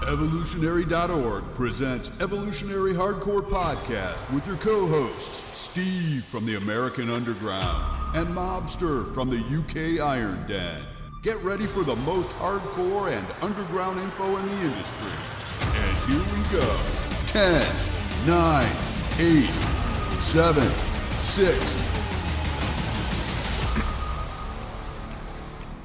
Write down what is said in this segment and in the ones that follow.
Evolutionary.org presents Evolutionary Hardcore Podcast with your co-hosts, Steve from the American Underground and Mobster from the UK Iron Den. Get ready for the most hardcore and underground info in the industry. And here we go. 10, 9, 8, 7, 6.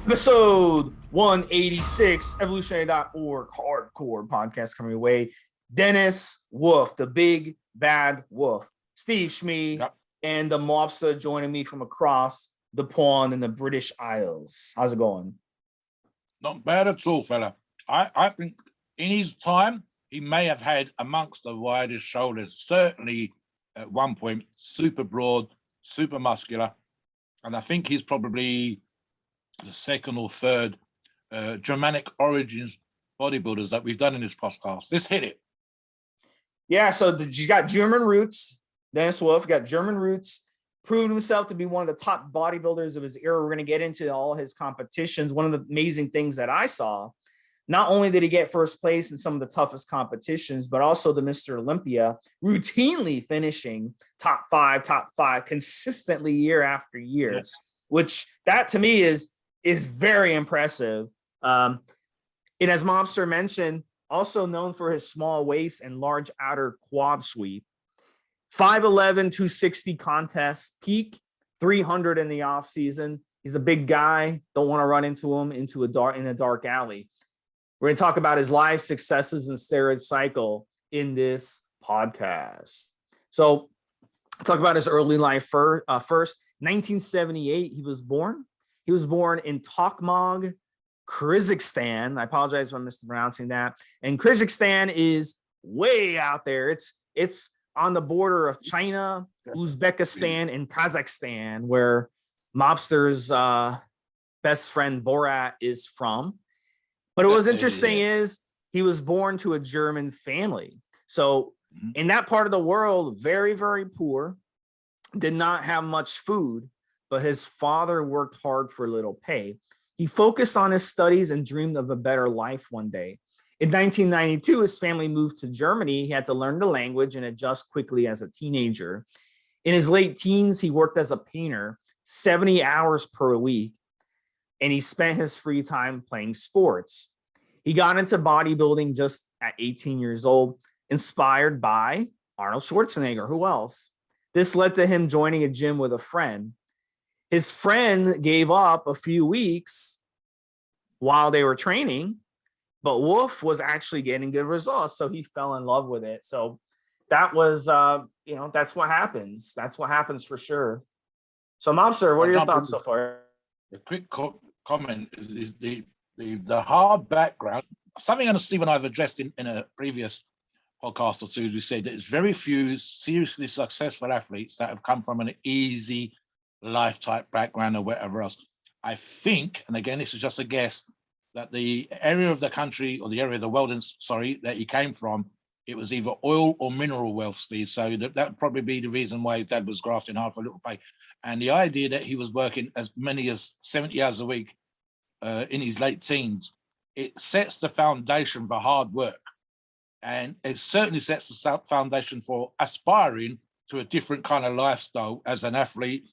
Episode 186, Evolutionary.org Hardcore Podcast coming your way. Dennis Wolf, the big bad wolf. Steve Schmee, Yep. and the mobster joining me from across the pond in the British Isles. How's it going? Not bad at all, fella. I think in his time, he may have had amongst the widest shoulders, certainly at one point, super broad, super muscular. And I think he's probably the second or third Germanic origins bodybuilders that we've done in this podcast. Let's hit it. Yeah, so you got German roots. Dennis Wolf got German roots, proved himself to be one of the top bodybuilders of his era. We're going to get into all his competitions. One of the amazing things that I saw, not only did he get first place in some of the toughest competitions, but also the Mr. Olympia, routinely finishing top five consistently year after year, Yes. which that to me is very impressive. And as Mobster mentioned, also known for his small waist and large outer quad sweep. 5'11", 260 contest peak, 300 in the off season. He's a big guy. Don't want to run into him in a dark alley. We're going to talk about his life successes and steroid cycle in this podcast. So talk about his early life first. 1978, he was born. He was born in Tokmag, Kyrgyzstan. I apologize if I'm mispronouncing that. And Kyrgyzstan is way out there. It's on the border of China, Uzbekistan, and Kazakhstan, where Mobster's best friend Borat is from. But what was interesting is he was born to a German family. So in that part of the world, very, very poor, did not have much food, but his father worked hard for little pay. He focused on his studies and dreamed of a better life one day. In 1992, his family moved to Germany. He had to learn the language and adjust quickly as a teenager. In his late teens, he worked as a painter, 70 hours per week, and he spent his free time playing sports. He got into bodybuilding just at 18 years old, inspired by Arnold Schwarzenegger. Who else? This led to him joining a gym with a friend. His friend gave up a few weeks while they were training, but Wolf was actually getting good results, so he fell in love with it. So that was, that's what happens. That's what happens for sure. So, Mobster, what are your thoughts so far? A quick comment is the hard background. Something Steve and I have addressed in a previous podcast or two. We said that there's very few seriously successful athletes that have come from an easy life type background or whatever else. I think, and again, this is just a guess, that the area of the country or the area of the world, that he came from, it was either oil or mineral wealth, Steve. So that would probably be the reason why his dad was grafting hard for a little pay. And the idea that he was working as many as 70 hours a week in his late teens, it sets the foundation for hard work. And it certainly sets the foundation for aspiring to a different kind of lifestyle as an athlete,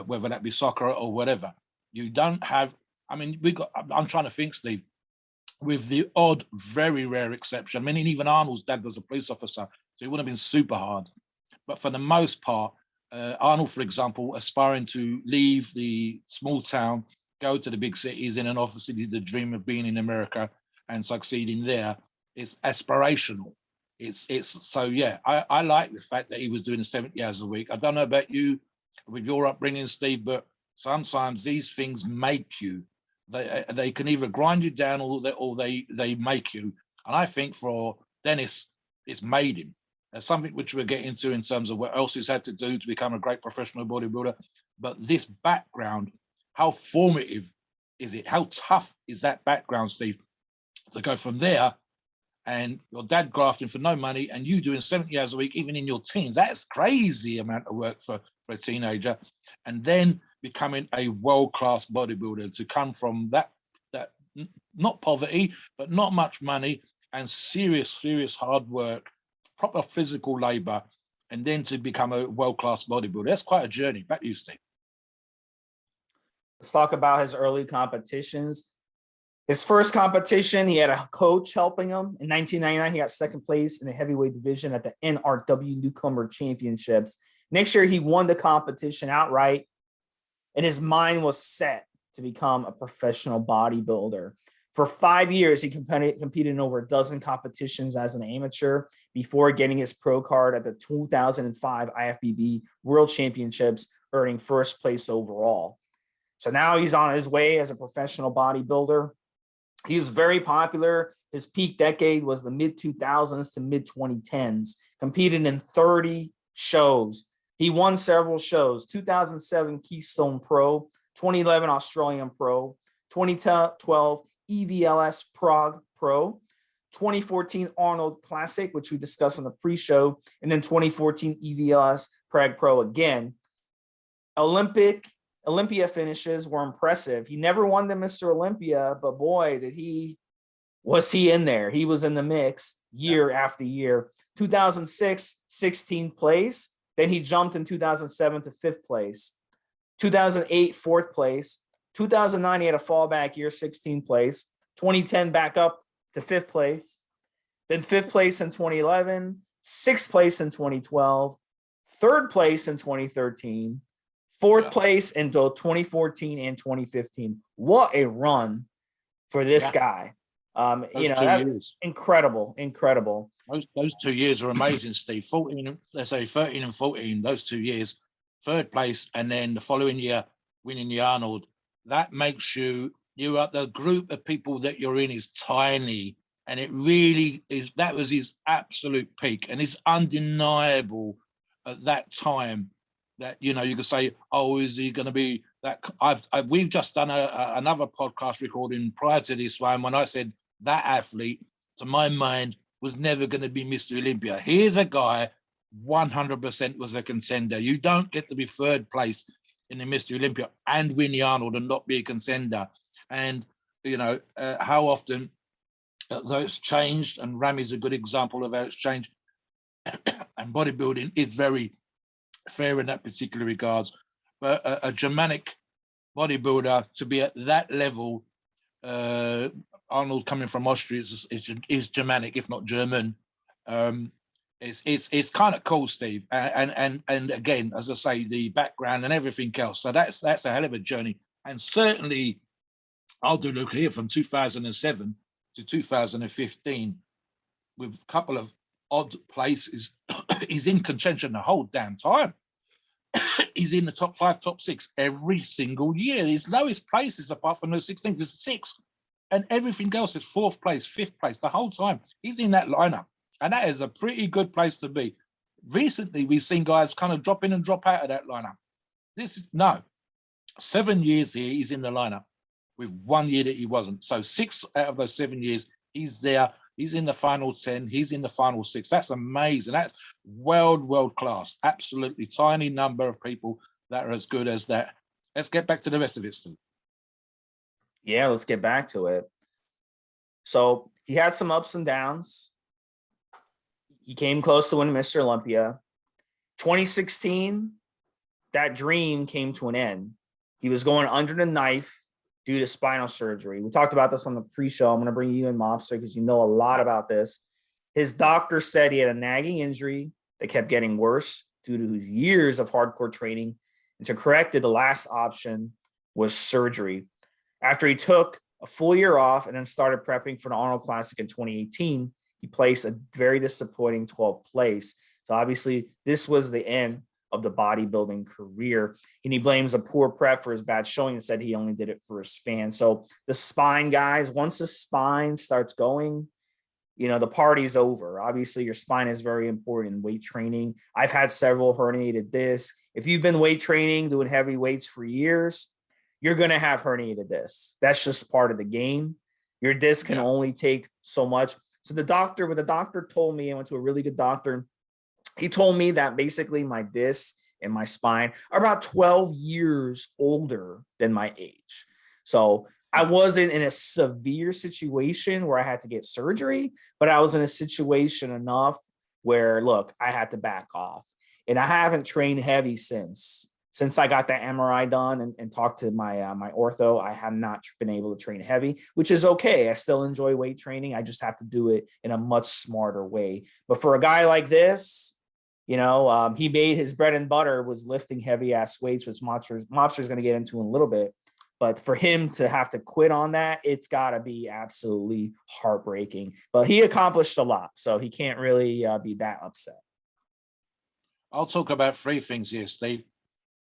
whether that be soccer or whatever. You don't have, I'm trying to think, Steve, with the odd, very rare exception. I mean, even Arnold's dad was a police officer, so it would have been super hard. But for the most part, Arnold, for example, aspiring to leave the small town, go to the big cities, and then obviously the dream of being in America and succeeding there, it's aspirational. I like the fact that he was doing 70 hours a week. I don't know about you with your upbringing, Steve, but sometimes these things make you. They can either grind you down or they make you. And I think for Dennis, it's made him. There's something which we'll get into in terms of what else he's had to do to become a great professional bodybuilder. But this background, how formative is it? How tough is that background, Steve, to go from there and your dad grafting for no money and you doing 70 hours a week, even in your teens? That's crazy amount of work for a teenager. And then becoming a world-class bodybuilder, to come from that not poverty, but not much money, and serious hard work, proper physical labor, and then to become a world-class bodybuilder. That's quite a journey. Back to you, Steve. Let's talk about his early competitions. His first competition, he had a coach helping him. In 1999, he got second place in the heavyweight division at the NRW Newcomer Championships. Next year, he won the competition outright, and his mind was set to become a professional bodybuilder. For 5 years, he competed in over a dozen competitions as an amateur before getting his pro card at the 2005 IFBB World Championships, earning first place overall. So now he's on his way as a professional bodybuilder. He was very popular. His peak decade was the mid-2000s to mid-2010s, competed in 30 shows. He won several shows: 2007 Keystone Pro, 2011 Australian Pro, 2012 EVLS Prague Pro, 2014 Arnold Classic, which we discussed on the pre-show, and then 2014 EVLS Prague Pro again. Olympia finishes were impressive. He never won the Mr. Olympia, but boy, was he in there. He was in the mix year after year. 2006, 16th place. Then he jumped in 2007 to 5th place. 2008, 4th place. 2009, he had a fallback year, 16th place. 2010, back up to 5th place. Then 5th place in 2011, 6th place in 2012, 3rd place in 2013, 4th place in both 2014 and 2015. What a run for this guy. Incredible. Those 2 years are amazing, Steve. 13 and 14, those 2 years, 3rd place, and then the following year winning the Arnold. That makes you are the group of people that you're in is tiny, and it really is. That was his absolute peak, and it's undeniable at that time that you could say, oh, is he going to be that? We've just done another podcast recording prior to this one when I said that athlete, to my mind, was never going to be Mr. Olympia. Here's a guy 100% was a contender. You don't get to be 3rd place in the Mr. Olympia and win the Arnold and not be a contender. And how often those changed, and Rami's a good example of how it's changed. And bodybuilding is very fair in that particular regards. But a Germanic bodybuilder to be at that level, Arnold coming from Austria is Germanic, if not German. It's kind of cool, Steve. And again, as I say, the background and everything else. So that's a hell of a journey. And certainly, I'll do look here from 2007 to 2015 with a couple of odd places. He's in contention the whole damn time. He's in the top 5, top 6 every single year. His lowest places, apart from those 16th, is 6th. And everything else is 4th place, 5th place the whole time. He's in that lineup. And that is a pretty good place to be. Recently, we've seen guys kind of drop in and drop out of that lineup. 7 years here, he's in the lineup, with 1 year that he wasn't. So 6 out of those 7 years, he's there. He's in the final 10. He's in the final 6. That's amazing. That's world class. Absolutely tiny number of people that are as good as that. Let's get back to the rest of it, Stu. Yeah, let's get back to it. So he had some ups and downs. He came close to winning Mr. Olympia. 2016, that dream came to an end. He was going under the knife due to spinal surgery. We talked about this on the pre-show. I'm going to bring you in, Mobster, because you know a lot about this. His doctor said he had a nagging injury that kept getting worse due to his years of hardcore training. And to correct it, the last option was surgery. After he took a full year off and then started prepping for the Arnold Classic in 2018, he placed a very disappointing 12th place. So obviously this was the end of the bodybuilding career. And he blames a poor prep for his bad showing and said he only did it for his fans. So the spine guys, once the spine starts going, the party's over. Obviously your spine is very important in weight training. I've had several herniated discs. If you've been weight training, doing heavy weights for years, you're going to have herniated discs. That's just part of the game. Your disc can only take so much. So the doctor told me, I went to a really good doctor. He told me that basically my discs and my spine are about 12 years older than my age. So I wasn't in a severe situation where I had to get surgery, but I was in a situation enough where, look, I had to back off. And I haven't trained heavy since I got that MRI done and talked to my my ortho. I have not been able to train heavy, which is okay. I still enjoy weight training. I just have to do it in a much smarter way. But for a guy like this, he made his bread and butter was lifting heavy ass weights, which Mobster's going to get into in a little bit. But for him to have to quit on that, it's got to be absolutely heartbreaking. But he accomplished a lot, so he can't really be that upset. I'll talk about three things here, Steve.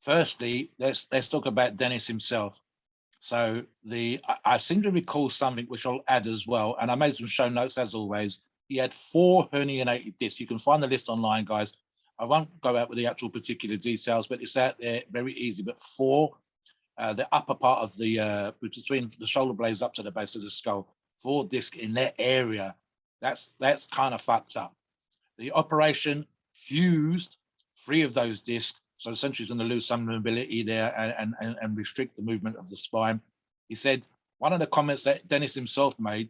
Firstly, let's talk about Dennis himself. So I seem to recall something which I'll add as well, and I made some show notes as always. He had 4 herniated discs. You can find the list online, guys. I won't go out with the actual particular details, but it's out there, very easy. But 4, the upper part of the between the shoulder blades up to the base of the skull, 4 discs in that area. That's kind of fucked up. The operation fused 3 of those discs. So essentially, he's going to lose some mobility there and restrict the movement of the spine. He said one of the comments that Dennis himself made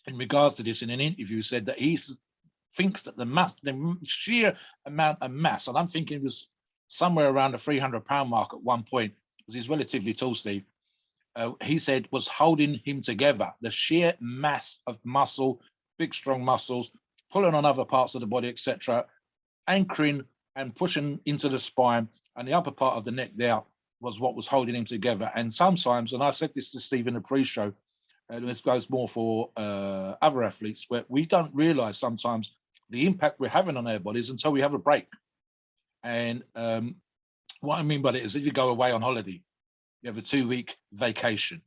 in regards to this in an interview said that he thinks that the sheer amount of mass, and I'm thinking it was somewhere around the 300-pound mark at one point, because he's relatively tall, Steve. He said was holding him together. The sheer mass of muscle, big strong muscles, pulling on other parts of the body, etc., anchoring and pushing into the spine, and the upper part of the neck there was what was holding him together. And sometimes, and I said this to Steve in the pre-show, and this goes more for other athletes, where we don't realize sometimes the impact we're having on our bodies until we have a break. And what I mean by that is if you go away on holiday, you have a 2-week vacation,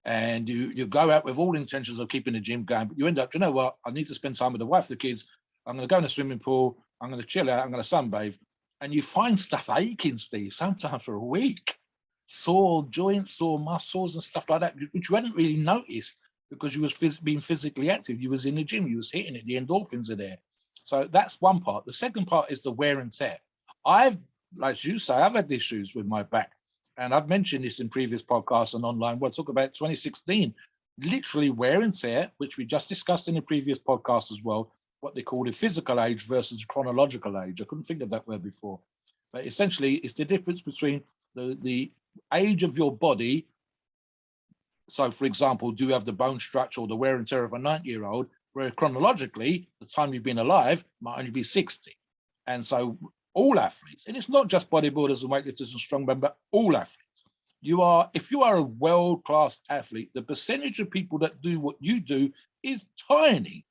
and you go out with all intentions of keeping the gym going, but you end up, you know what, I need to spend time with the wife, the kids, I'm going to go in the swimming pool, I'm going to chill out, I'm going to sunbathe. And you find stuff aching, Steve, sometimes for a week. Sore joints, sore muscles and stuff like that, which you hadn't really noticed because you was being physically active. You was in the gym, you was hitting it, the endorphins are there. So that's one part. The second part is the wear and tear. Like you say, I've had issues with my back. And I've mentioned this in previous podcasts and online. We'll talk about 2016, literally wear and tear, which we just discussed in the previous podcast as well, what they call the physical age versus chronological age. I couldn't think of that word before. But essentially, it's the difference between the age of your body. So, for example, do you have the bone structure or the wear and tear of a 90-year-old, where chronologically, the time you've been alive might only be 60. And so all athletes, and it's not just bodybuilders and weightlifters and strongmen, but all athletes, if you are a world-class athlete, the percentage of people that do what you do is tiny.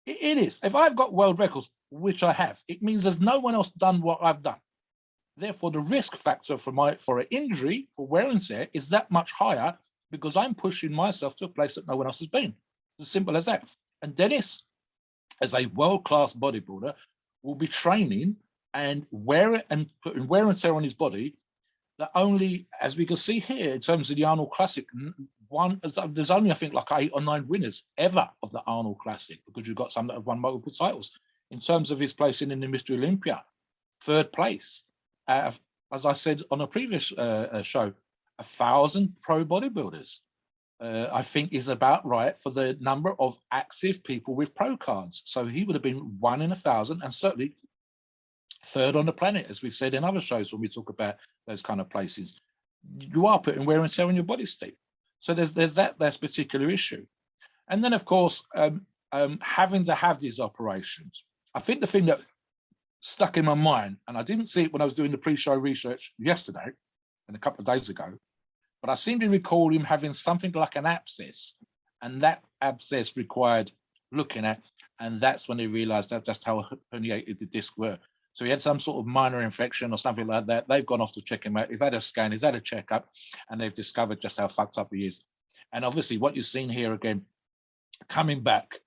It is. If I've got world records, which I have, it means there's no one else done what I've done. Therefore, the risk factor for an injury, for wear and tear, is that much higher because I'm pushing myself to a place that no one else has been. It's as simple as that. And Dennis, as a world-class bodybuilder, will be training and putting wear and tear on his body that only, as we can see here, in terms of the Arnold Classic, there's only, I think, like 8 or 9 winners ever of the Arnold Classic, because you've got some that have won multiple titles. In terms of his placing in the Mr. Olympia, 3rd place. As I said on a previous show, 1,000 pro bodybuilders, I think is about right for the number of active people with pro cards. So he would have been 1 in 1,000, and certainly 3rd on the planet, as we've said in other shows when we talk about those kind of places. You are putting wear and tear on your body, Steve. So there's that particular issue. And then, of course, having to have these operations. I think the thing that stuck in my mind, and I didn't see it when I was doing the pre-show research yesterday and a couple of days ago, but I seem to recall him having something like an abscess, and that abscess required looking at, and that's when they realized that just how herniated the discs were. So he had some sort of minor infection or something like that. They've gone off to check him out. He's had a scan, he's had a checkup, and they've discovered just how fucked up he is. And obviously what you've seen here again, coming back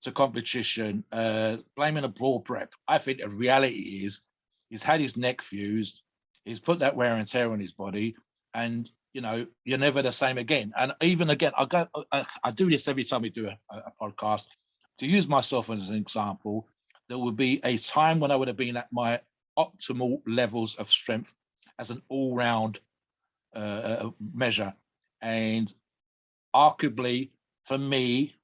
to competition, blaming a brawl prep. I think the reality is he's had his neck fused, he's put that wear and tear on his body, and you're never the same again. And even again, I do this every time we do a podcast. To use myself as an example, there would be a time when I would have been at my optimal levels of strength as an all-round measure. And arguably, for me,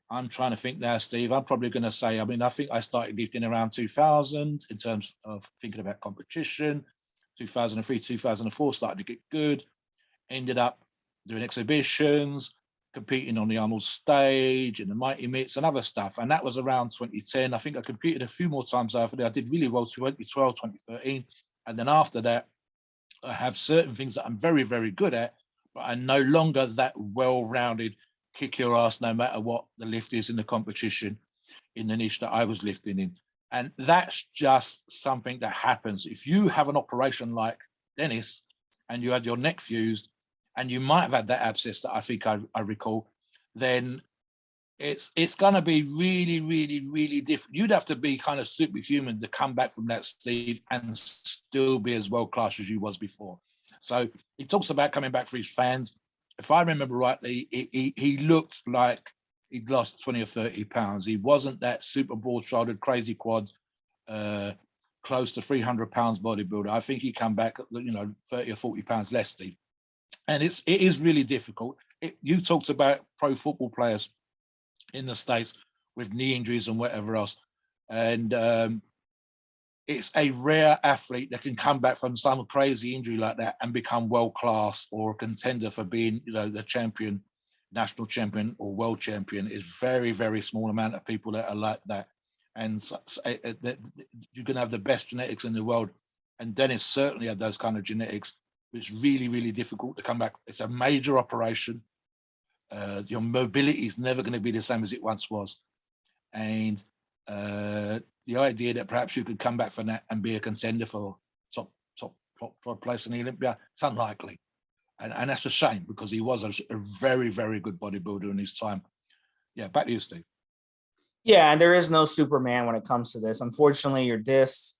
I'm trying to think now, Steve. I'm probably going to say, I mean, I think I started lifting around 2000 in terms of thinking about competition. 2003, 2004 started to get good. Ended up doing exhibitions, competing on the Arnold stage and the Mighty Mitts and other stuff. And that was around 2010. I think I competed a few more times after that. I did really well 2012, 2013. And then after that, I have certain things that I'm very, very good at, but I'm no longer that well-rounded, kick your ass no matter what the lift is in the competition in the niche that I was lifting in. And that's just something that happens. If you have an operation like Dennis and you had your neck fused and you might have had that abscess that I think I recall, then it's going to be really, really, really different. You'd have to be kind of superhuman to come back from that, Steve, and still be as world-class as you was before. So he talks about coming back for his fans. If I remember rightly, he looked like he'd lost 20 or 30 pounds. He wasn't that super broad-shouldered, crazy quad, close to 300 pounds bodybuilder. I think he come back, 30 or 40 pounds less, Steve. And it is really difficult. You talked about pro football players in the States with knee injuries and whatever else. And it's a rare athlete that can come back from some crazy injury like that and become world-class or a contender for being, the champion, national champion or world champion. Is very, very small amount of people that are like that. And you can have the best genetics in the world. And Dennis certainly had those kind of genetics. It's really, really difficult to come back. It's a major operation. Your mobility is never going to be the same as it once was. And the idea that perhaps you could come back from that and be a contender for top place in the Olympia, it's unlikely. And that's a shame because he was a very, very good bodybuilder in his time. Yeah, back to you, Steve. Yeah, and there is no Superman when it comes to this. Unfortunately, your disc,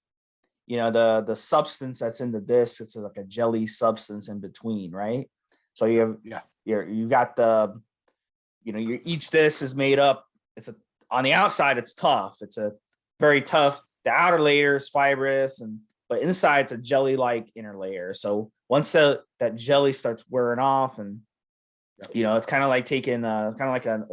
the substance that's in the disc, it's like a jelly substance in between, right? So you have, you got each disc is made up. On the outside, it's tough. It's a very tough. The outer layer is fibrous, but inside it's a jelly-like inner layer. So once that jelly starts wearing off, and it's kind of like taking an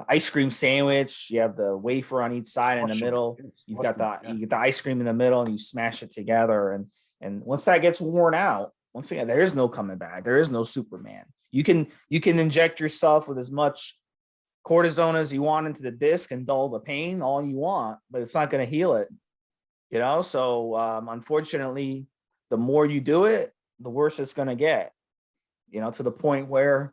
ice cream sandwich. You have the wafer on each side in the middle. You get the ice cream in the middle, and you smash it together. And once that gets worn out, once again, there is no coming back. There is no Superman. You can inject yourself with as much cortisone as you want into the disc and dull the pain all you want, but it's not going to heal it. So unfortunately, the more you do it, the worse it's going to get. To the point where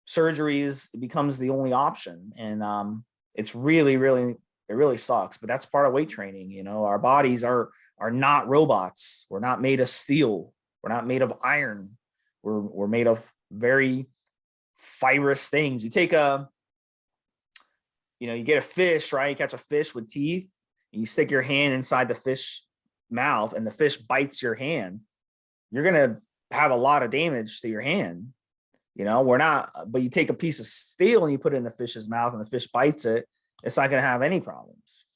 surgery becomes the only option, and it's really, really, it really sucks. But that's part of weight training. Our bodies are not robots. We're not made of steel. We're not made of iron. We're made of very fibrous things. You take you get a fish, right? You catch a fish with teeth, and you stick your hand inside the fish mouth, and the fish bites your hand. You're gonna have a lot of damage to your hand. But you take a piece of steel and you put it in the fish's mouth, and the fish bites it, it's not gonna have any problems.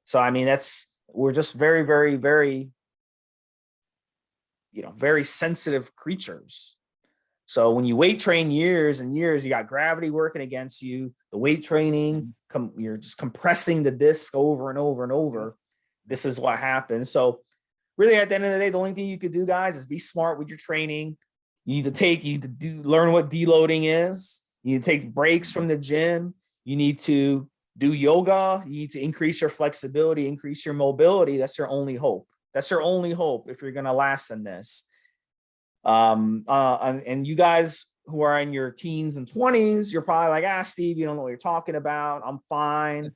So I mean, we're just very, very, very, very sensitive creatures. So when you weight train years and years, you got gravity working against you, the weight training, you're just compressing the disc over and over and over. This is what happens. So really, at the end of the day, the only thing you could do, guys, is be smart with your training. You need to learn what deloading is. You need to take breaks from the gym. You need to do yoga. You need to increase your flexibility, increase your mobility. That's your only hope. That's your only hope if you're going to last in this. And you guys who are in your teens and 20s, you're probably like, Steve, you don't know what you're talking about. I'm fine.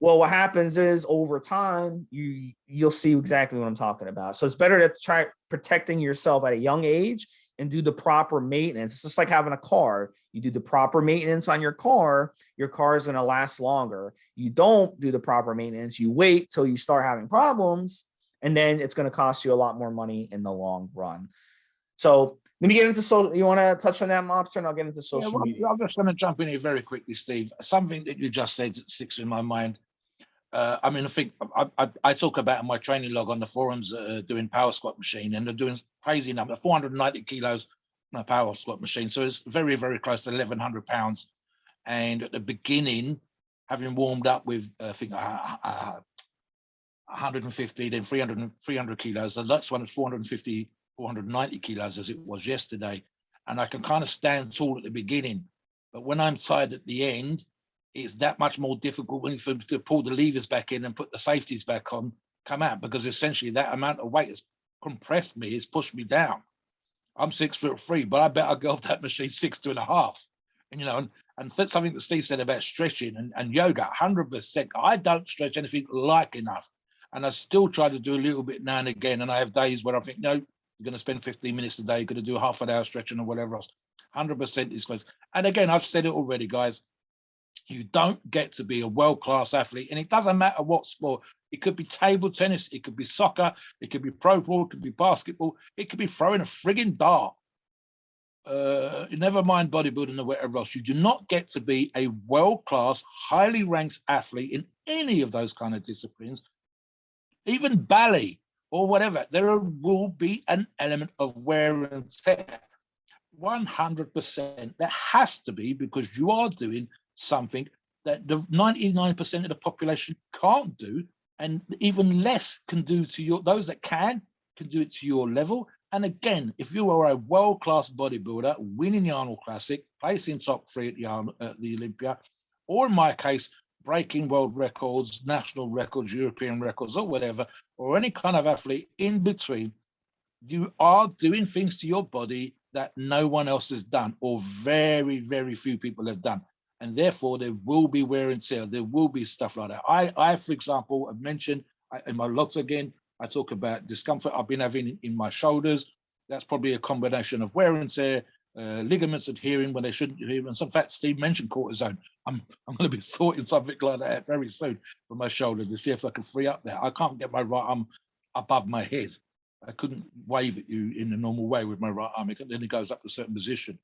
Well, what happens is over time, you'll see exactly what I'm talking about. So it's better to try protecting yourself at a young age and do the proper maintenance. It's just like having a car. You do the proper maintenance on your car is going to last longer. You don't do the proper maintenance. You wait till you start having problems, and then it's going to cost you a lot more money in the long run. So let me get into social. You want to touch on that, Mobster, and I'll get into social media. I'm just going to jump in here very quickly, Steve. Something that you just said that sticks in my mind. I think I talk about in my training log on the forums doing power squat machine, and they're doing crazy numbers, 490 kilos, my power squat machine. So it's very, very close to 1,100 pounds. And at the beginning, having warmed up with, I think, 150, then 300 kilos. The next one is 450, 490 kilos as it was yesterday. And I can kind of stand tall at the beginning. But when I'm tired at the end, it's that much more difficult to pull the levers back in and put the safeties back on, come out, because essentially that amount of weight has compressed me, it's pushed me down. I'm 6'3", but I bet I go off that machine 6'2.5". And, you know, and something that Steve said about stretching and yoga, 100%. I don't stretch anything like enough. And I still try to do a little bit now and again. And I have days where I think, no, you're going to spend 15 minutes a day, you're going to do half an hour stretching or whatever else. 100% is close. And again, I've said it already, guys. You don't get to be a world-class athlete, and it doesn't matter what sport. It could be table tennis, it could be soccer, it could be pro ball, it could be basketball, it could be throwing a frigging dart. Never mind bodybuilding or whatever else. You do not get to be a world-class, highly ranked athlete in any of those kind of disciplines, even ballet or whatever. There will be an element of wear and tear. 100%. There has to be, because you are doing something that the 99% of the population can't do, and even less can do to your, those that can do it to your level. And again, if you are a world-class bodybuilder, winning the Arnold Classic, placing top 3 at the Olympia, or in my case, breaking world records, national records, European records, or whatever, or any kind of athlete in between, you are doing things to your body that no one else has done, or very, very few people have done. And therefore, there will be wear and tear. There will be stuff like that. I for example, have mentioned in my logs again, I talk about discomfort I've been having in my shoulders. That's probably a combination of wear and tear, ligaments adhering when they shouldn't adhere. And in fact, Steve mentioned cortisone. I'm going to be sorting something like that very soon for my shoulder to see if I can free up there. I can't get my right arm above my head. I couldn't wave at you in the normal way with my right arm. Then it goes up to a certain position.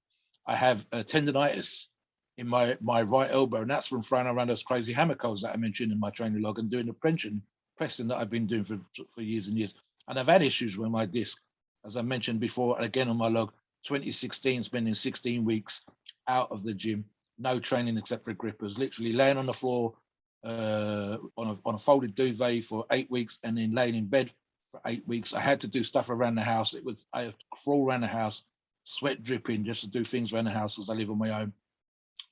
I have tendonitis in my right elbow, and that's from throwing around those crazy hammer curls that I mentioned in my training log and doing the pressing that I've been doing for years and years. And I've had issues with my disc, as I mentioned before, and again on my log, 2016, spending 16 weeks out of the gym, no training except for grippers, literally laying on the floor on a folded duvet for 8 weeks, and then laying in bed for 8 weeks. I had to do stuff around the house. I had to crawl around the house, sweat dripping, just to do things around the house as I live on my own.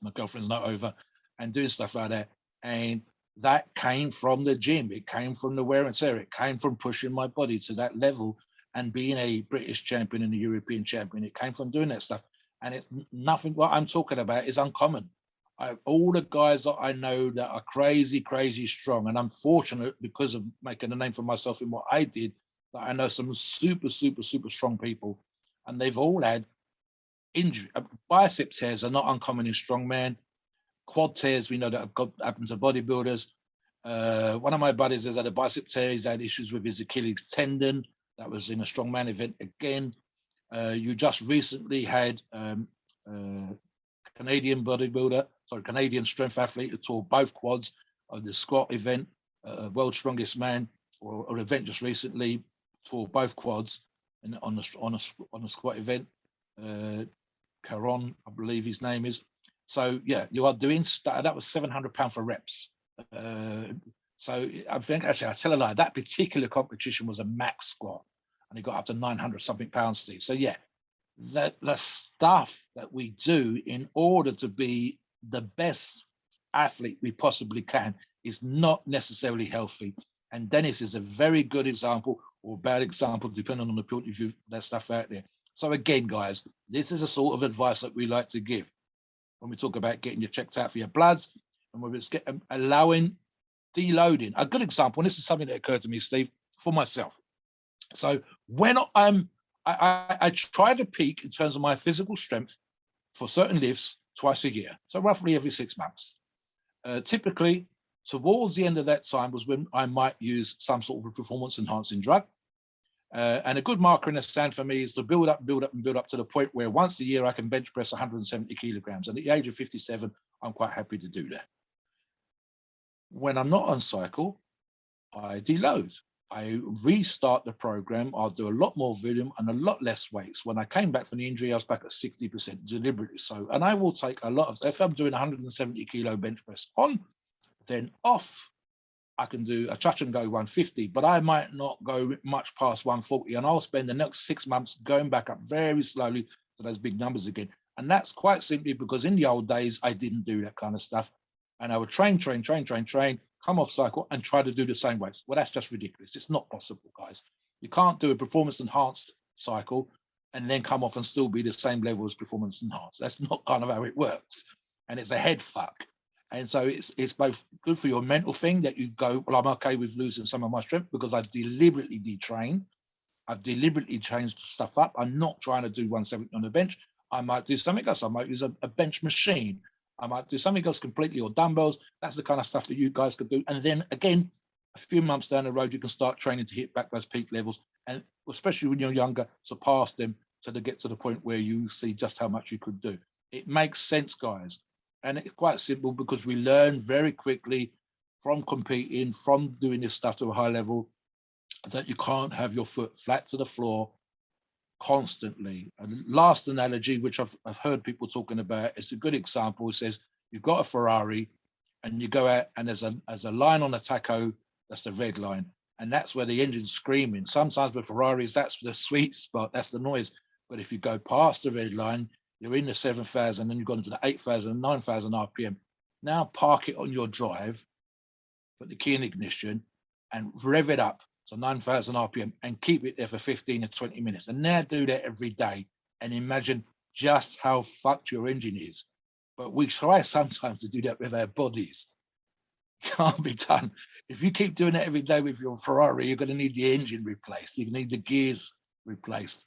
My girlfriend's not over, and doing stuff like that. And that came from the gym. It came from the wear and tear. It came from pushing my body to that level and being a British champion and a European champion. It came from doing that stuff. And it's nothing, what I'm talking about is uncommon. All the guys that I know that are crazy, crazy strong, and I'm fortunate because of making a name for myself in what I did, that I know some super, super, super strong people, and they've all had injury. Bicep tears are not uncommon in strongman. Quad tears, we know that happen to bodybuilders. One of my buddies has had a bicep tear. He's had issues with his Achilles tendon. That was in a strongman event again. You just recently had Canadian strength athlete who tore both quads of the squat event, World's Strongest Man, or event just recently, tore both quads on a squat event. Caron, I believe his name is. So yeah, you are doing stuff. That was £700 for reps. So I think, actually, I tell a lie, that particular competition was a max squat, and he got up to 900 something pounds, Steve. So yeah, the stuff that we do in order to be the best athlete we possibly can is not necessarily healthy. And Dennis is a very good example, or bad example, depending on the point of view, that stuff out there. So again, guys, this is a sort of advice that we like to give when we talk about getting you checked out for your bloods, and when it's allowing deloading. A good example, and this is something that occurred to me, Steve, for myself. So when I try to peak in terms of my physical strength for certain lifts twice a year, so roughly every 6 months. Typically, towards the end of that time was when I might use some sort of a performance-enhancing drug. And a good marker in the sand for me is to build up to the point where once a year I can bench press 170 kilograms. And at the age of 57, I'm quite happy to do that. When I'm not on cycle, I deload. I restart the program. I'll do a lot more volume and a lot less weights. When I came back from the injury, I was back at 60% deliberately so. And I will take a lot of, if I'm doing 170 kilo bench press on, then off, I can do a touch and go 150, but I might not go much past 140. And I'll spend the next 6 months going back up very slowly to those big numbers again. And that's quite simply because in the old days, I didn't do that kind of stuff. And I would train, come off cycle and try to do the same ways. Well, that's just ridiculous. It's not possible, guys. You can't do a performance enhanced cycle and then come off and still be the same level as performance enhanced. That's not kind of how it works. And it's a head fuck. And so it's both good for your mental thing that you go, well, I'm okay with losing some of my strength because I've deliberately detrained. I've deliberately changed stuff up. I'm not trying to do 170 on the bench. I might do something else. I might use a bench machine. I might do something else completely, or dumbbells. That's the kind of stuff that you guys could do. And then again, a few months down the road, you can start training to hit back those peak levels. And especially when you're younger, surpass them to get to the point where you see just how much you could do. It makes sense, guys. And it's quite simple because we learn very quickly from competing, from doing this stuff to a high level, that you can't have your foot flat to the floor constantly. And last analogy, which I've heard people talking about, is a good example. It says you've got a Ferrari and you go out and there's a line on a tacho, that's the red line, and that's where the engine's screaming. Sometimes with Ferraris, that's the sweet spot, that's the noise. But if you go past the red line, you're in the 7,000 and you've gone into the 8,000 and 9,000 RPM. Now park it on your drive, put the key in ignition and rev it up to 9,000 RPM and keep it there for 15 or 20 minutes. And now do that every day and imagine just how fucked your engine is. But we try sometimes to do that with our bodies. Can't be done. If you keep doing it every day with your Ferrari, you're going to need the engine replaced. You're going to need the gears replaced.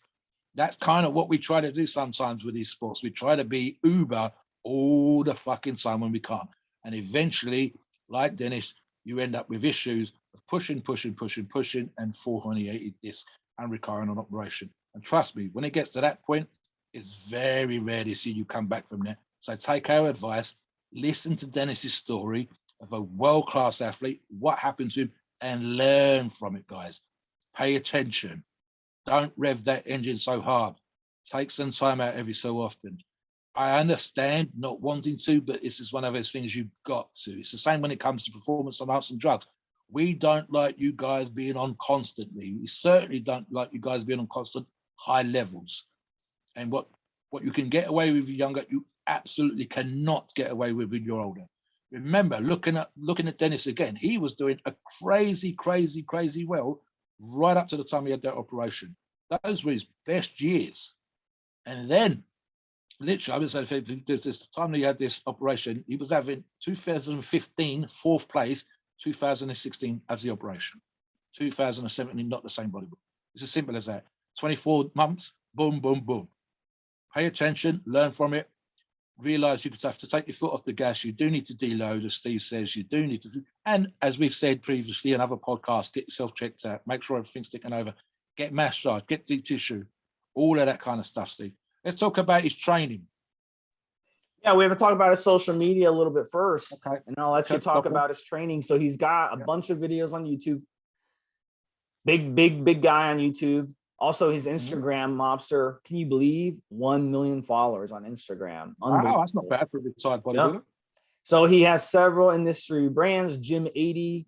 That's kind of what we try to do sometimes with these sports. We try to be uber all the fucking time when we can't. And eventually, like Dennis, you end up with issues of pushing, and 480 disc and recurring on operation. And trust me, when it gets to that point, it's very rare to see you come back from there. So take our advice, listen to Dennis's story of a world-class athlete, what happened to him, and learn from it, guys. Pay attention. Don't rev that engine so hard. Take some time out every so often. I understand not wanting to, but this is one of those things you've got to. It's the same when it comes to performance enhancing drugs. We don't like you guys being on constantly. We certainly don't like you guys being on constant high levels. And what you can get away with younger, you absolutely cannot get away with when you're older. Remember, looking at Dennis again, he was doing a crazy well right up to the time he had that operation. Those were his best years. And then, literally, I would say, this time he had this operation, he was having 2015, fourth place, 2016 as the operation. 2017, not the same body. It's as simple as that. 24 months, boom, boom, boom. Pay attention, learn from it. Realize you have to take your foot off the gas. You do need to deload, as Steve says. You do need to, and as we've said previously in other podcasts, get yourself checked out. Make sure everything's ticking over. Get massage, get deep tissue, all of that kind of stuff, Steve. Let's talk about his training. Yeah, we have to talk about his social media a little bit first, Okay. and I'll let you talk about his training. So he's got a bunch of videos on YouTube. Big guy on YouTube. Also, his Instagram, Mobster, can you believe 1 million followers on Instagram? Wow, that's not bad for a retired bodybuilder. Yep. So he has several industry brands, Gym 80,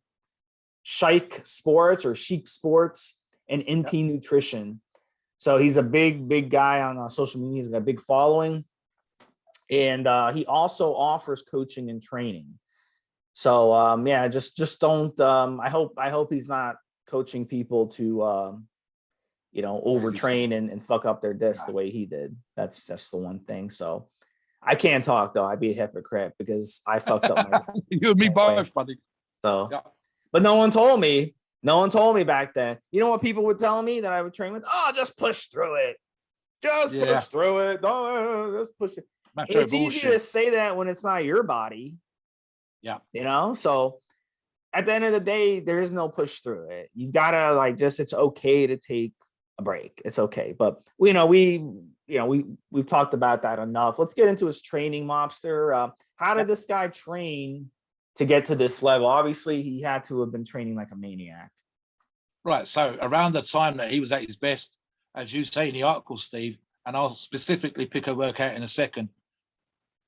Chic Sports or Chic Sports, and NP Nutrition. So he's a big guy on social media. He's got a big following. And he also offers coaching and training. So yeah, just don't. I hope he's not coaching people to overtrain and fuck up their disc the way he did. That's just the one thing. So I can't talk though. I'd be a hypocrite because I fucked up my you and me both, buddy. So but no one told me back then. You know what people would tell me that I would train with? Oh, just push through it. Just push through it. No, just push it. It's easy to say that when it's not your body. Yeah. So at the end of the day, there is no push through it. You've got to it's okay to take a break. It's okay. But we've talked about that enough. Let's get into his training, Mobster. How did this guy train to get to this level? Obviously, he had to have been training like a maniac. Right. So around the time that he was at his best, as you say in the article, Steve, and I'll specifically pick a workout in a second,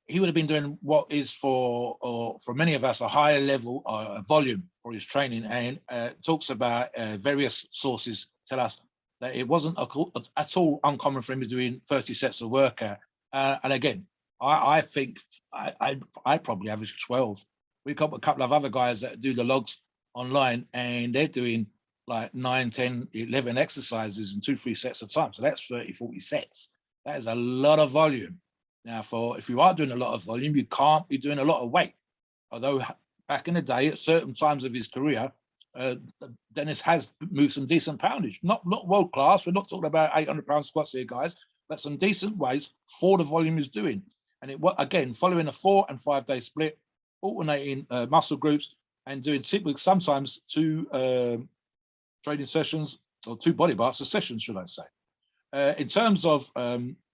he would have been doing what is or for many of us a higher level volume for his training, and talks about various sources tell us that it wasn't at all uncommon for him to doing 30 sets of workout. And again, I think I probably average 12. We've got a couple of other guys that do the logs online, and they're doing like 9, 10, 11 exercises and 2-3 sets of time. So that's 30, 40 sets. That is a lot of volume. Now, if you are doing a lot of volume, you can't be doing a lot of weight. Although back in the day, at certain times of his career, Dennis has moved some decent poundage. Not world class. We're not talking about 800-pound squats here, guys, but some decent weights for the volume he's doing. And it again, following a 4 and 5 day split, alternating muscle groups, and doing typically sometimes 2 training sessions or 2 body parts a session, should I say? In terms of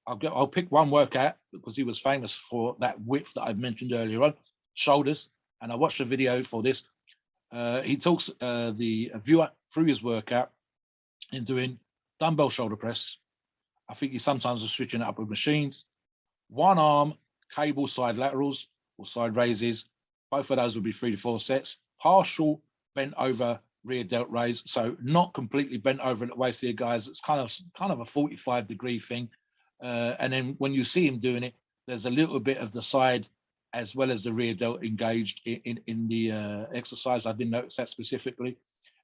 I'll pick one workout because he was famous for that width that I've mentioned earlier on, shoulders. And I watched a video for this. He talks the viewer through his workout in doing dumbbell shoulder press. I think he sometimes was switching it up with machines. One arm cable side laterals or side raises. Both of those would be 3 to 4 sets. Partial bent over rear delt raise. So not completely bent over at the waist here, guys. It's kind of a 45-degree thing. And then when you see him doing it, there's a little bit of the side as well as the rear delt engaged in the exercise. I didn't notice that specifically.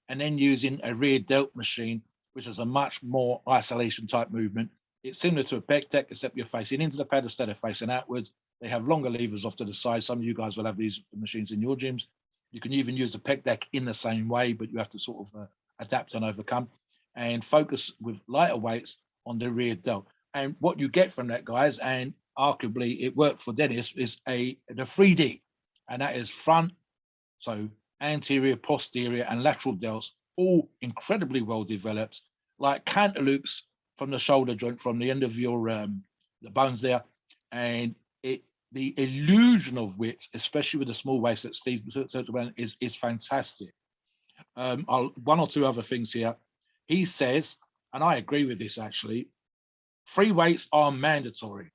And then using a rear delt machine, which is a much more isolation type movement. It's similar to a pec deck, except you're facing into the pad instead of facing outwards. They have longer levers off to the side. Some of you guys will have these machines in your gyms. You can even use the pec deck in the same way, but you have to sort of adapt and overcome and focus with lighter weights on the rear delt. And what you get from that, guys, and arguably it worked for Dennis, is the 3D, and that is front, so anterior, posterior, and lateral delts, all incredibly well developed, like cantaloupes from the shoulder joint, from the end of your the bones there, and the illusion of width, especially with the small waist that Steve talked about, is fantastic. One or two other things here. He says, and I agree with this actually, free weights are mandatory.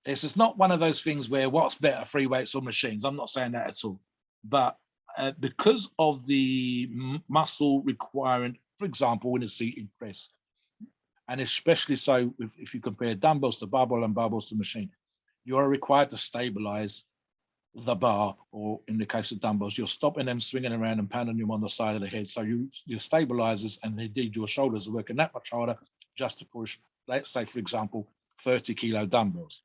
This is not one of those things where what's better, free weights or machines. I'm not saying that at all. But because of the muscle requirement, for example, in a seated press, and especially so if you compare dumbbells to barbell and barbells to machine, you are required to stabilize the bar, or in the case of dumbbells, you're stopping them swinging around and pounding them on the side of the head. So your stabilizers and indeed your shoulders are working that much harder just to push, let's say, for example, 30-kilo dumbbells.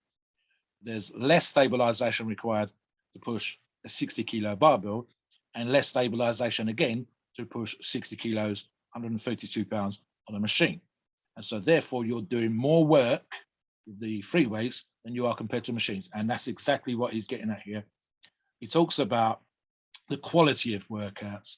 There's less stabilization required to push a 60-kilo barbell, and less stabilization again to push 60 kilos, 132 pounds on a machine. And so therefore you're doing more work with the free weights than you are compared to machines. And that's exactly what he's getting at here. He talks about the quality of workouts.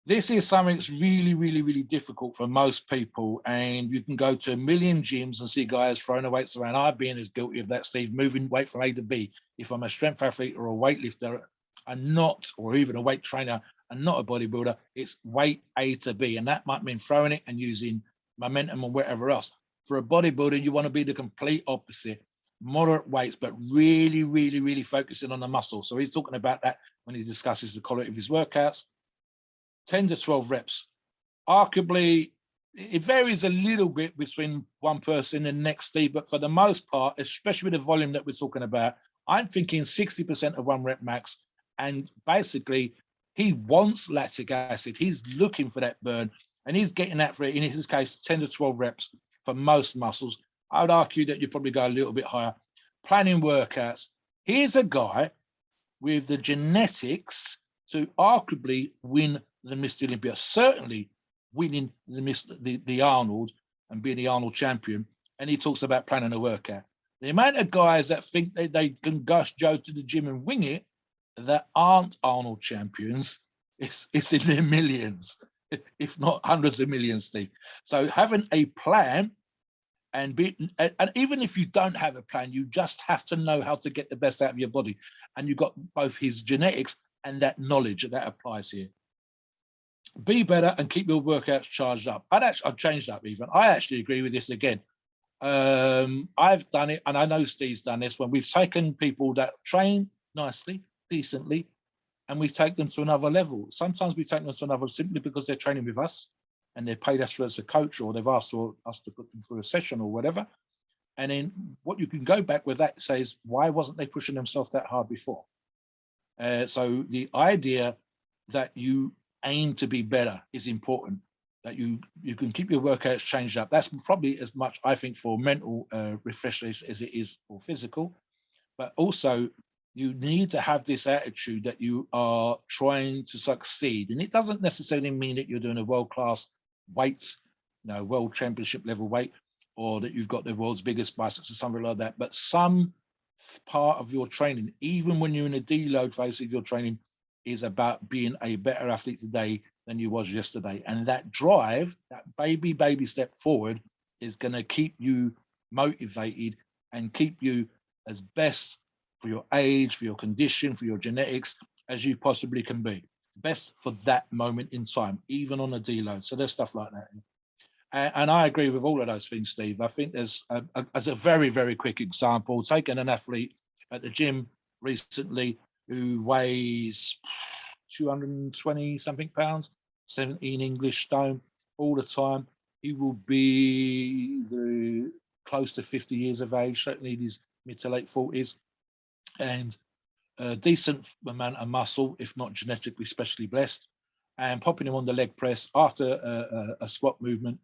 This is something that's really, really, really difficult for most people. And you can go to a million gyms and see guys throwing the weights around. I've been as guilty of that, Steve, moving weight from A to B. If I'm a strength athlete or a weightlifter, and not, or even a weight trainer and not a bodybuilder, it's weight A to B. And that might mean throwing it and using momentum or whatever else. For a bodybuilder, you want to be the complete opposite. Moderate weights, but really, really, really focusing on the muscle. So he's talking about that when he discusses the quality of his workouts. 10 to 12 reps. Arguably, it varies a little bit between one person and next, Steve, but for the most part, especially with the volume that we're talking about, I'm thinking 60% of 1 rep max. And basically, he wants lactic acid. He's looking for that burn, and he's getting that for, in his case, 10 to 12 reps for most muscles. I would argue that you probably go a little bit higher. Planning workouts. Here's a guy with the genetics to arguably win the Mr. Olympia, certainly winning the Arnold and being the Arnold champion. And he talks about planning a workout. The amount of guys that think they can gush Joe to the gym and wing it that aren't Arnold champions, it's in their millions, if not hundreds of millions, Steve. So having a plan, and even if you don't have a plan, you just have to know how to get the best out of your body. And you've got both his genetics and that knowledge that applies here. be better and keep your workouts charged up. I've changed up even. I actually agree with this again. I've done it, and I know Steve's done this, when we've taken people that train nicely, decently, and we take them to another level. Sometimes we take them to another simply because they're training with us and they've paid us as a coach, or they've asked us to put them through a session or whatever. And then what you can go back with that says, why wasn't they pushing themselves that hard before? So the idea that you aim to be better is important, that you can keep your workouts changed up. That's probably as much, I think, for mental refreshers as it is for physical. But also, you need to have this attitude that you are trying to succeed. And it doesn't necessarily mean that you're doing a world-class weight, world championship level weight, or that you've got the world's biggest biceps or something like that. But some part of your training, even when you're in a deload phase of your training, is about being a better athlete today than you was yesterday. And that drive, that baby step forward, is going to keep you motivated and keep you as best for your age, for your condition, for your genetics, as you possibly can be. Best for that moment in time, even on a deload. So there's stuff like that. And I agree with all of those things, Steve. I think there's, as a very, very quick example, taking an athlete at the gym recently who weighs 220 something pounds, 17 English stone all the time. He will be close to 50 years of age, certainly in his mid to late 40s, and a decent amount of muscle, if not genetically specially blessed, and popping him on the leg press after a squat movement.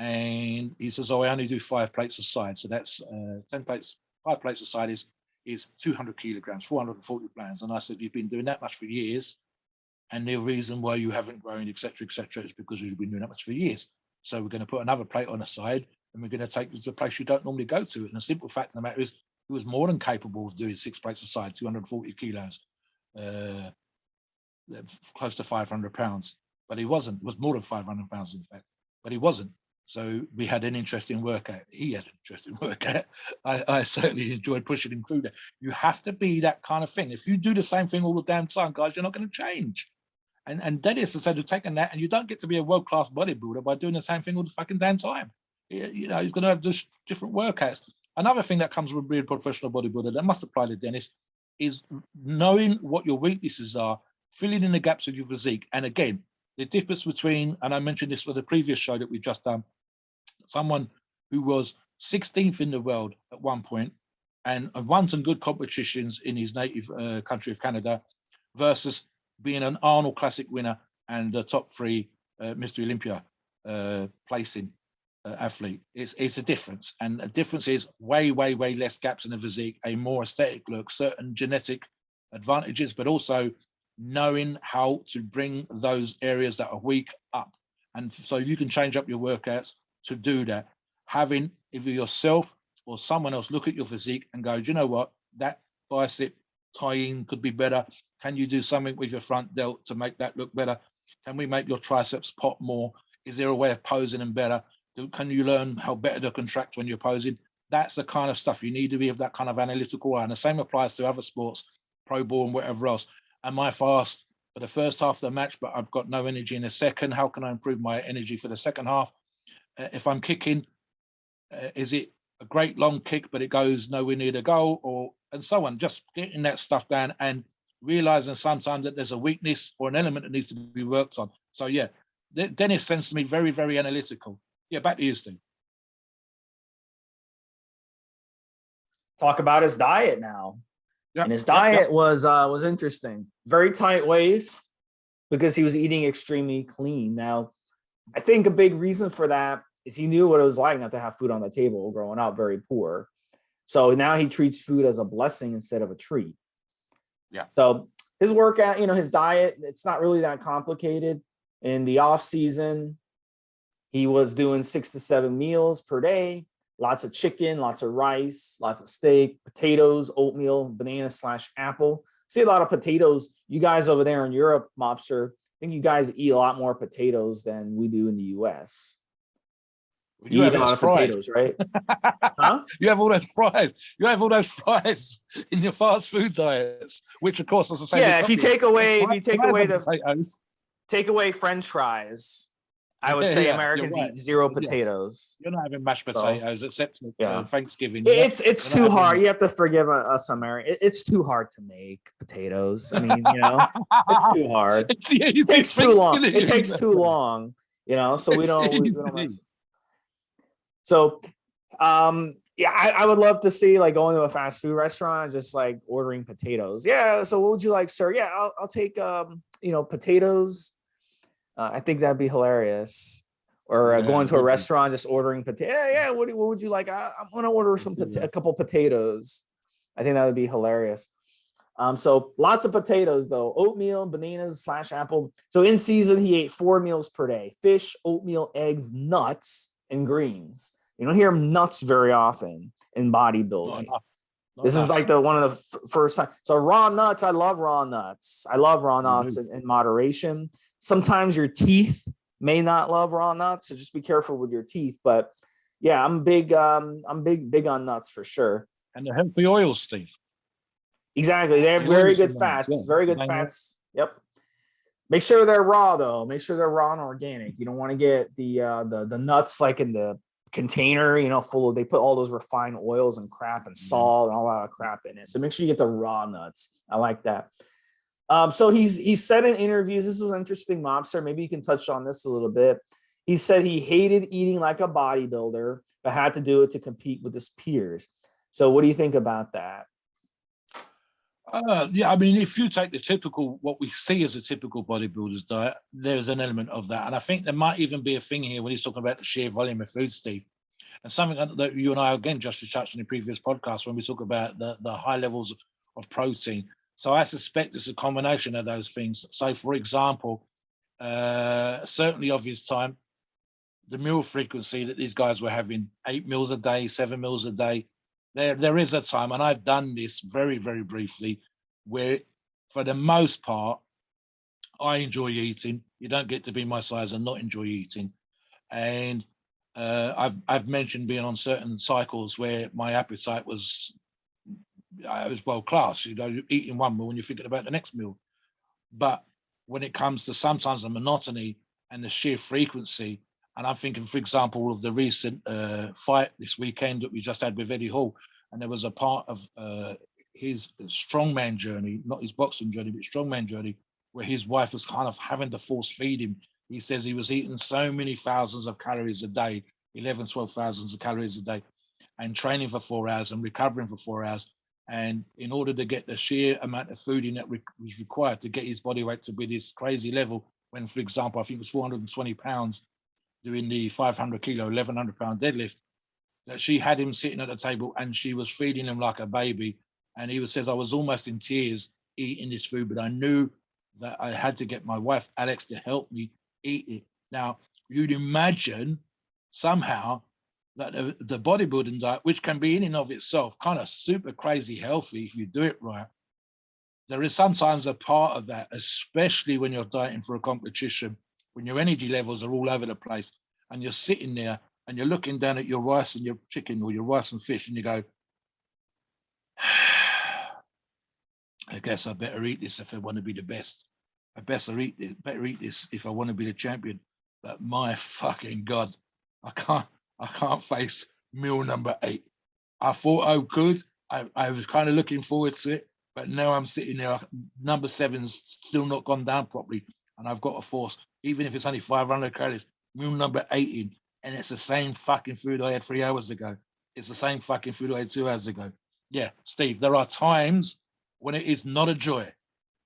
And he says, I only do 5 plates a side. So that's 10 plates, 5 plates a side is 200 kilograms, 440 pounds. And I said, you've been doing that much for years. And the reason why you haven't grown, et cetera, is because you've been doing that much for years. So we're going to put another plate on the side, and we're going to take you to a place you don't normally go to. And the simple fact of the matter is, he was more than capable of doing 6 plates a side, 240 kilos, close to 500 pounds. But he wasn't. It was more than 500 pounds, in fact. But he wasn't. So we had an interesting workout. He had an interesting workout. I certainly enjoyed pushing him through that. You have to be that kind of thing. If you do the same thing all the damn time, guys, you're not going to change. And Dennis has said, to taking that, and you don't get to be a world-class bodybuilder by doing the same thing all the fucking damn time. He's going to have just different workouts. Another thing that comes with being a professional bodybuilder that must apply to Dennis is knowing what your weaknesses are, filling in the gaps of your physique. And again, the difference between, and I mentioned this for the previous show that we just done, someone who was 16th in the world at one point and won some good competitions in his native country of Canada versus being an Arnold Classic winner and a top 3 Mr. Olympia placing athlete. It's a difference. And the difference is way less gaps in the physique, a more aesthetic look, certain genetic advantages, but also knowing how to bring those areas that are weak up. And so you can change up your workouts to do that. Having either yourself or someone else look at your physique and go, do you know what, that bicep tie-in could be better. Can you do something with your front delt to make that look better? Can we make your triceps pop more? Is there a way of posing them better? Can you learn how better to contract when you're posing? That's the kind of stuff you need to be of that kind of analytical eye. And the same applies to other sports, pro ball and whatever else. Am I fast for the first half of the match, but I've got no energy in the second? How can I improve my energy for the second half? If I'm kicking, is it a great long kick, but it goes nowhere near the goal, or and so on? Just getting that stuff down and realizing sometimes that there's a weakness or an element that needs to be worked on. So yeah, Dennis sends to me very analytical. Yeah, back to you, Steve. Talk about his diet now. Yep, and his diet was interesting. Very tight waist because he was eating extremely clean. Now, I think a big reason for that is he knew what it was like not to have food on the table growing up, very poor. So now he treats food as a blessing instead of a treat. Yeah. So his workout, his diet, it's not really that complicated. In the off season, he was doing 6 to 7 meals per day, lots of chicken, lots of rice, lots of steak, potatoes, oatmeal, banana/apple. See a lot of potatoes. You guys over there in Europe, Mobster, I think you guys eat a lot more potatoes than we do in the US. You eat a lot of potatoes, right? Huh? You have all those fries. You have all those fries in your fast food diets, which of course is the same. Yeah, if you take away the potatoes. take away French fries. I would Yeah, say yeah, Americans you're right. eat zero Yeah. potatoes. You're not having mashed So, potatoes except at yeah. Thanksgiving. Yeah? It's You're not too having- hard. You have to forgive us, Americans. It's too hard to make potatoes. I mean, it's too hard. It's the It easiest takes too thing, long. isn't It takes too long. So we It's don't mess. easy. So, yeah, I would love to see like going to a fast food restaurant, just like ordering potatoes. Yeah. So what would you like, sir? Yeah, I'll take potatoes. I think that'd be hilarious. Or Yeah, going it to a would be. restaurant, just ordering potato. Yeah. What would you like? I'm gonna order a couple potatoes. I think that would be hilarious. So lots of potatoes though. Oatmeal, bananas / apple. So in season, he ate 4 meals per day: fish, oatmeal, eggs, nuts, and greens. You don't hear nuts very often in Not bodybuilding. enough. Not This is enough. like one of the first time. So raw nuts, I love raw nuts. I love raw nuts do. in moderation. Sometimes your teeth may not love raw nuts, so just be careful with your teeth. But yeah, I'm big on nuts for sure. And the healthy oils, Steve. Exactly. They have The very oils good in them, fats. yeah. Very good They know. fats. Yep. Make sure they're raw though. Make sure they're raw and organic. You don't want to get the nuts like in the container, full of, they put all those refined oils and crap and salt and all that crap in it. So make sure you get the raw nuts. I like that. So he said in interviews, this was interesting, Mobster. Maybe you can touch on this a little bit. He said he hated eating like a bodybuilder, but had to do it to compete with his peers. So what do you think about that? Yeah, I mean, if you take what we see as a typical bodybuilder's diet, there's an element of that. And I think there might even be a thing here when he's talking about the sheer volume of food, Steve. And something that you and I, again, just touched on in previous podcasts when we talk about the high levels of protein. So I suspect it's a combination of those things. So, for example, certainly of his time, the meal frequency that these guys were having, 8 meals a day, 7 meals a day, there is a time, and I've done this very, very briefly, where for the most part, I enjoy eating. You don't get to be my size and not enjoy eating. And I've mentioned being on certain cycles where my appetite was world class. You're eating one meal when you're thinking about the next meal. But when it comes to sometimes the monotony and the sheer frequency, and I'm thinking, for example, of the recent fight this weekend that we just had with Eddie Hall, and there was a part of his strongman journey, not his boxing journey, but strongman journey, where his wife was kind of having to force feed him. He says he was eating so many thousands of calories a day, 12 thousands of calories a day, and training for 4 hours and recovering for 4 hours. And in order to get the sheer amount of food in that was required to get his body weight to be this crazy level, when, for example, I think it was 420 pounds, doing the 500 kilo, 1,100 pound deadlift, that she had him sitting at the table and she was feeding him like a baby. And he says, I was almost in tears eating this food, but I knew that I had to get my wife, Alex, to help me eat it. Now, you'd imagine somehow that the bodybuilding diet, which can be in and of itself kind of super crazy healthy if you do it right, there is sometimes a part of that, especially when you're dieting for a competition, when your energy levels are all over the place and you're sitting there and you're looking down at your rice and your chicken or your rice and fish and you go, I guess I better eat this if I want to be the best. I better eat this if I want to be the champion. But my fucking God, I can't face meal number 8. I thought I could. I was kind of looking forward to it, but now I'm sitting there. Number 7's still not gone down properly, and I've got to force, even if it's only 500 calories, meal number 8 in, and it's the same fucking food I had 3 hours ago. It's the same fucking food I had 2 hours ago. Yeah, Steve, there are times when it is not a joy.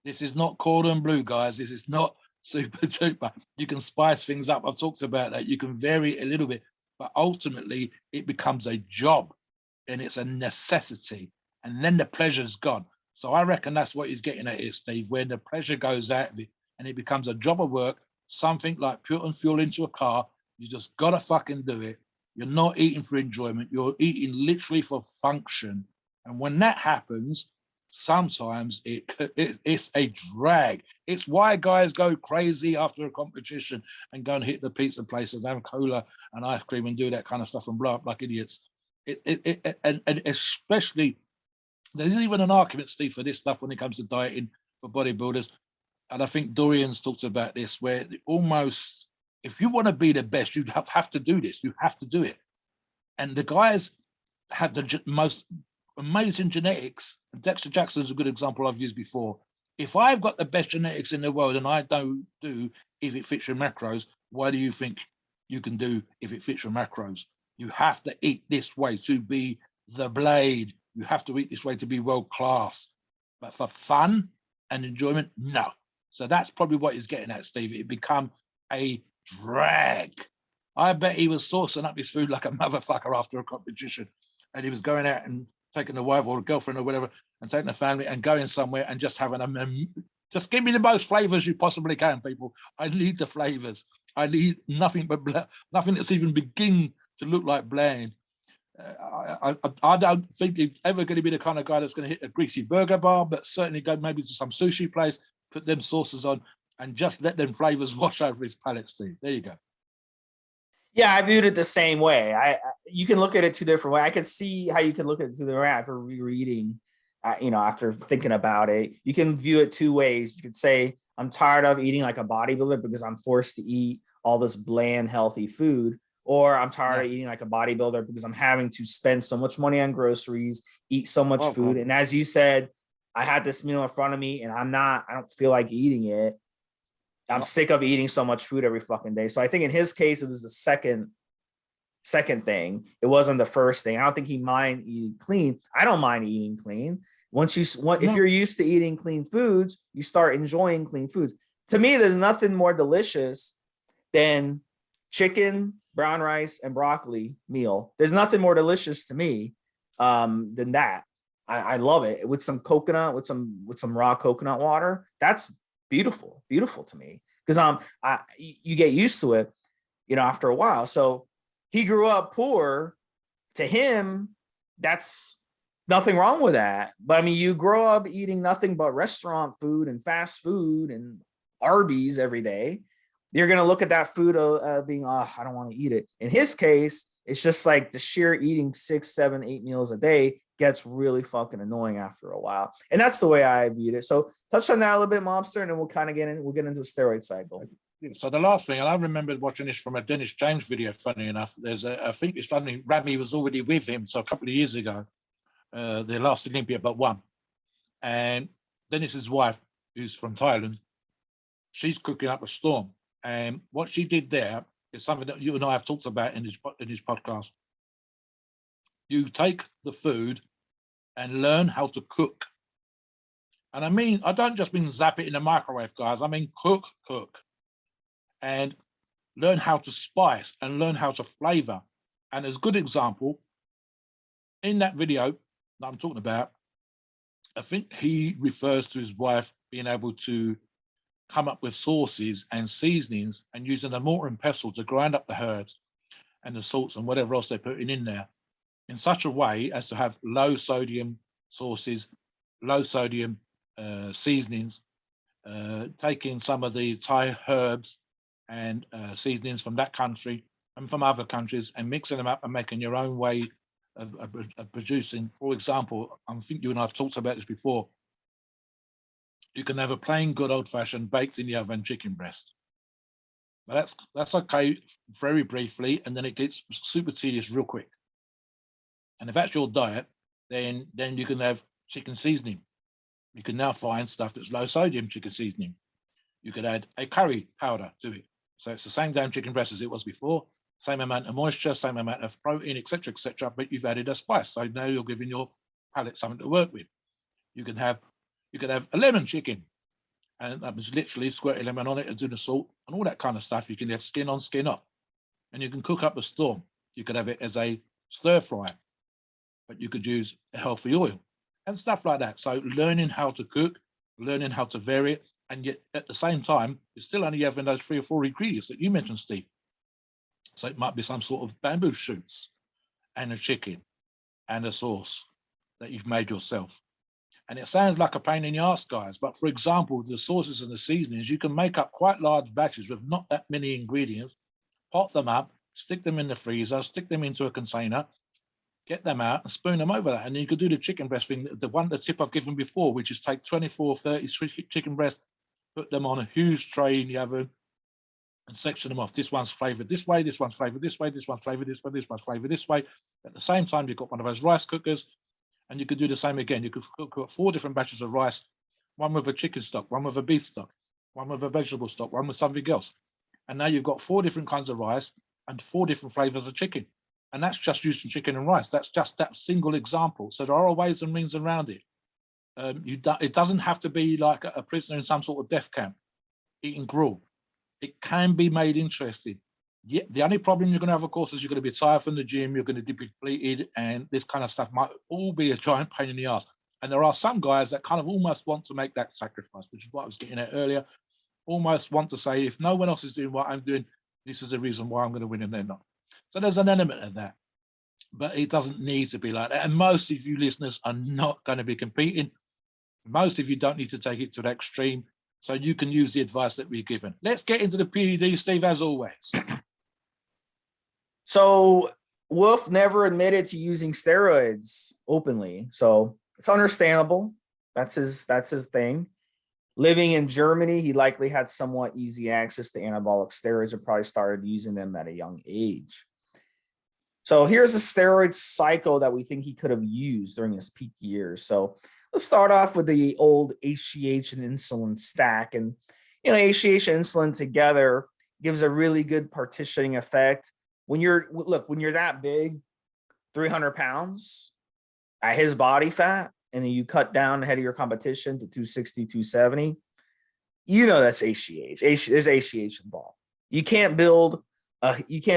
This is not cordon bleu, guys. This is not super duper. You can spice things up. I've talked about that. You can vary a little bit, but ultimately it becomes a job and it's a necessity. And then the pleasure's gone. So I reckon that's what he's getting at here, Steve, when the pleasure goes out of it and it becomes a job of work, something like putting fuel into a car. You just got to fucking do it. You're not eating for enjoyment. You're eating literally for function. And when that happens, sometimes it's a drag. It's why guys go crazy after a competition and go and hit the pizza places, have cola and ice cream and do that kind of stuff and blow up like idiots. And especially, there's even an argument, Steve, for this stuff when it comes to dieting for bodybuilders. and I think Dorian's talked about this, where almost, if you want to be the best, you have to do this. You have to do it. And the guys have the most amazing genetics. Dexter Jackson's a good example I've used before. If I've got the best genetics in the world and I don't do if it fits your macros, why do you think you can do if it fits your macros? You have to eat this way to be the blade. You have to eat this way to be world class. But for fun and enjoyment, no. So that's probably what he's getting at, Steve. It become a drag. I bet he was saucing up his food like a motherfucker after a competition. And he was going out and taking a wife or a girlfriend or whatever and taking the family and going somewhere and just having just give me the most flavors you possibly can, people. I need the flavors. I need nothing but nothing that's even begin to look like bland. I don't think he's ever going to be the kind of guy that's going to hit a greasy burger bar, but certainly go maybe to some sushi place, put them sauces on, and just let them flavors wash over his palate, Steve. There you go. Yeah, I viewed it the same way. You can look at it two different ways. I can see how you can look at it two different ways after rereading, after thinking about it. You can view it two ways. You could say, I'm tired of eating like a bodybuilder because I'm forced to eat all this bland, healthy food. Or I'm tired of eating like a bodybuilder because I'm having to spend so much money on groceries, eat so much food. And as you said, I had this meal in front of me and I don't feel like eating it. I'm sick of eating so much food every fucking day. So I think in his case, it was the second thing. It wasn't the first thing. I don't think he mind eating clean. I don't mind eating clean. If you're used to eating clean foods, you start enjoying clean foods. To me, there's nothing more delicious than chicken, brown rice, and broccoli meal. There's nothing more delicious to me than that. I love it with some coconut, with some raw coconut water. That's beautiful to me because you get used to it, after a while. So he grew up poor. To him, that's nothing wrong with that. But I mean, you grow up eating nothing but restaurant food and fast food and Arby's every day. You're going to look at that food being, I don't want to eat it. In his case, it's just like the sheer eating 6, 7, 8 meals a day gets really fucking annoying after a while. And that's the way I viewed it. So touch on that a little bit, Mobster, and then we'll get into a steroid cycle. So the last thing, and I remember watching this from a Dennis James video, funny enough, I think it's funny, Ramy was already with him. So a couple of years ago, the last Olympia but one. And Dennis's wife, who's from Thailand, she's cooking up a storm. And what she did there is something that you and I have talked about in this podcast. You take the food and learn how to cook. And I don't just mean zap it in the microwave, guys. I mean cook. And learn how to spice and learn how to flavor. And as a good example, in that video that I'm talking about, I think he refers to his wife being able to come up with sauces and seasonings and using a mortar and pestle to grind up the herbs and the salts and whatever else they're putting in there in such a way as to have low sodium sauces, low sodium seasonings, taking some of the Thai herbs and seasonings from that country and from other countries and mixing them up and making your own way of producing. For example, I think you and I have talked about this before. You can have a plain good old-fashioned baked in the oven chicken breast. But that's okay very briefly, and then it gets super tedious real quick. And if that's your diet, then you can have chicken seasoning. You can now find stuff that's low sodium chicken seasoning. You could add a curry powder to it. So it's the same damn chicken breast as it was before, same amount of moisture, same amount of protein, etc., but you've added a spice. So now you're giving your palate something to work with. You could have a lemon chicken, and that was literally squirt a lemon on it and do the salt and all that kind of stuff. You can have skin on, skin off, and you can cook up a storm. You could have it as a stir fry, but you could use a healthy oil and stuff like that. So learning how to cook, learning how to vary it, and yet at the same time, you're still only having those 3 or 4 ingredients that you mentioned, Steve. So it might be some sort of bamboo shoots and a chicken and a sauce that you've made yourself. And it sounds like a pain in the ass, guys, but for example, the sauces and the seasonings, you can make up quite large batches with not that many ingredients, pot them up, stick them in the freezer, stick them into a container, get them out and spoon them over that. And then you could do the chicken breast thing, the tip I've given before, which is take 24, 30 chicken breast, put them on a huge tray in the oven, and section them off. This one's flavored this way, this one's flavored this way, this one's flavored this way, this one's flavored this way. At the same time, you've got one of those rice cookers, and you could do the same again. You could cook 4 different batches of rice, one with a chicken stock, one with a beef stock, one with a vegetable stock, one with something else. And now you've got 4 different kinds of rice and 4 different flavors of chicken. And that's just using chicken and rice. That's just that single example. So there are ways and means around it. It doesn't have to be like a prisoner in some sort of death camp eating gruel. It can be made interesting. Yeah, the only problem you're going to have, of course, is you're going to be tired from the gym, you're going to be depleted, and this kind of stuff might all be a giant pain in the ass. And there are some guys that kind of almost want to make that sacrifice, which is what I was getting at earlier. Almost want to say, if no one else is doing what I'm doing, this is the reason why I'm going to win and they're not. So there's an element of that, but it doesn't need to be like that. And most of you listeners are not going to be competing. Most of you don't need to take it to the extreme. So you can use the advice that we've given. Let's get into the PED, Steve, as always. So Wolf never admitted to using steroids openly. So it's understandable. That's his thing. Living in Germany, he likely had somewhat easy access to anabolic steroids and probably started using them at a young age. So here's a steroid cycle that we think he could have used during his peak years. So let's start off with the old HGH and insulin stack. And, HGH and insulin together gives a really good partitioning effect. When you're that big, 300 pounds at his body fat, and then you cut down ahead of your competition to 260, 270, that's HGH. There's HGH involved. You can't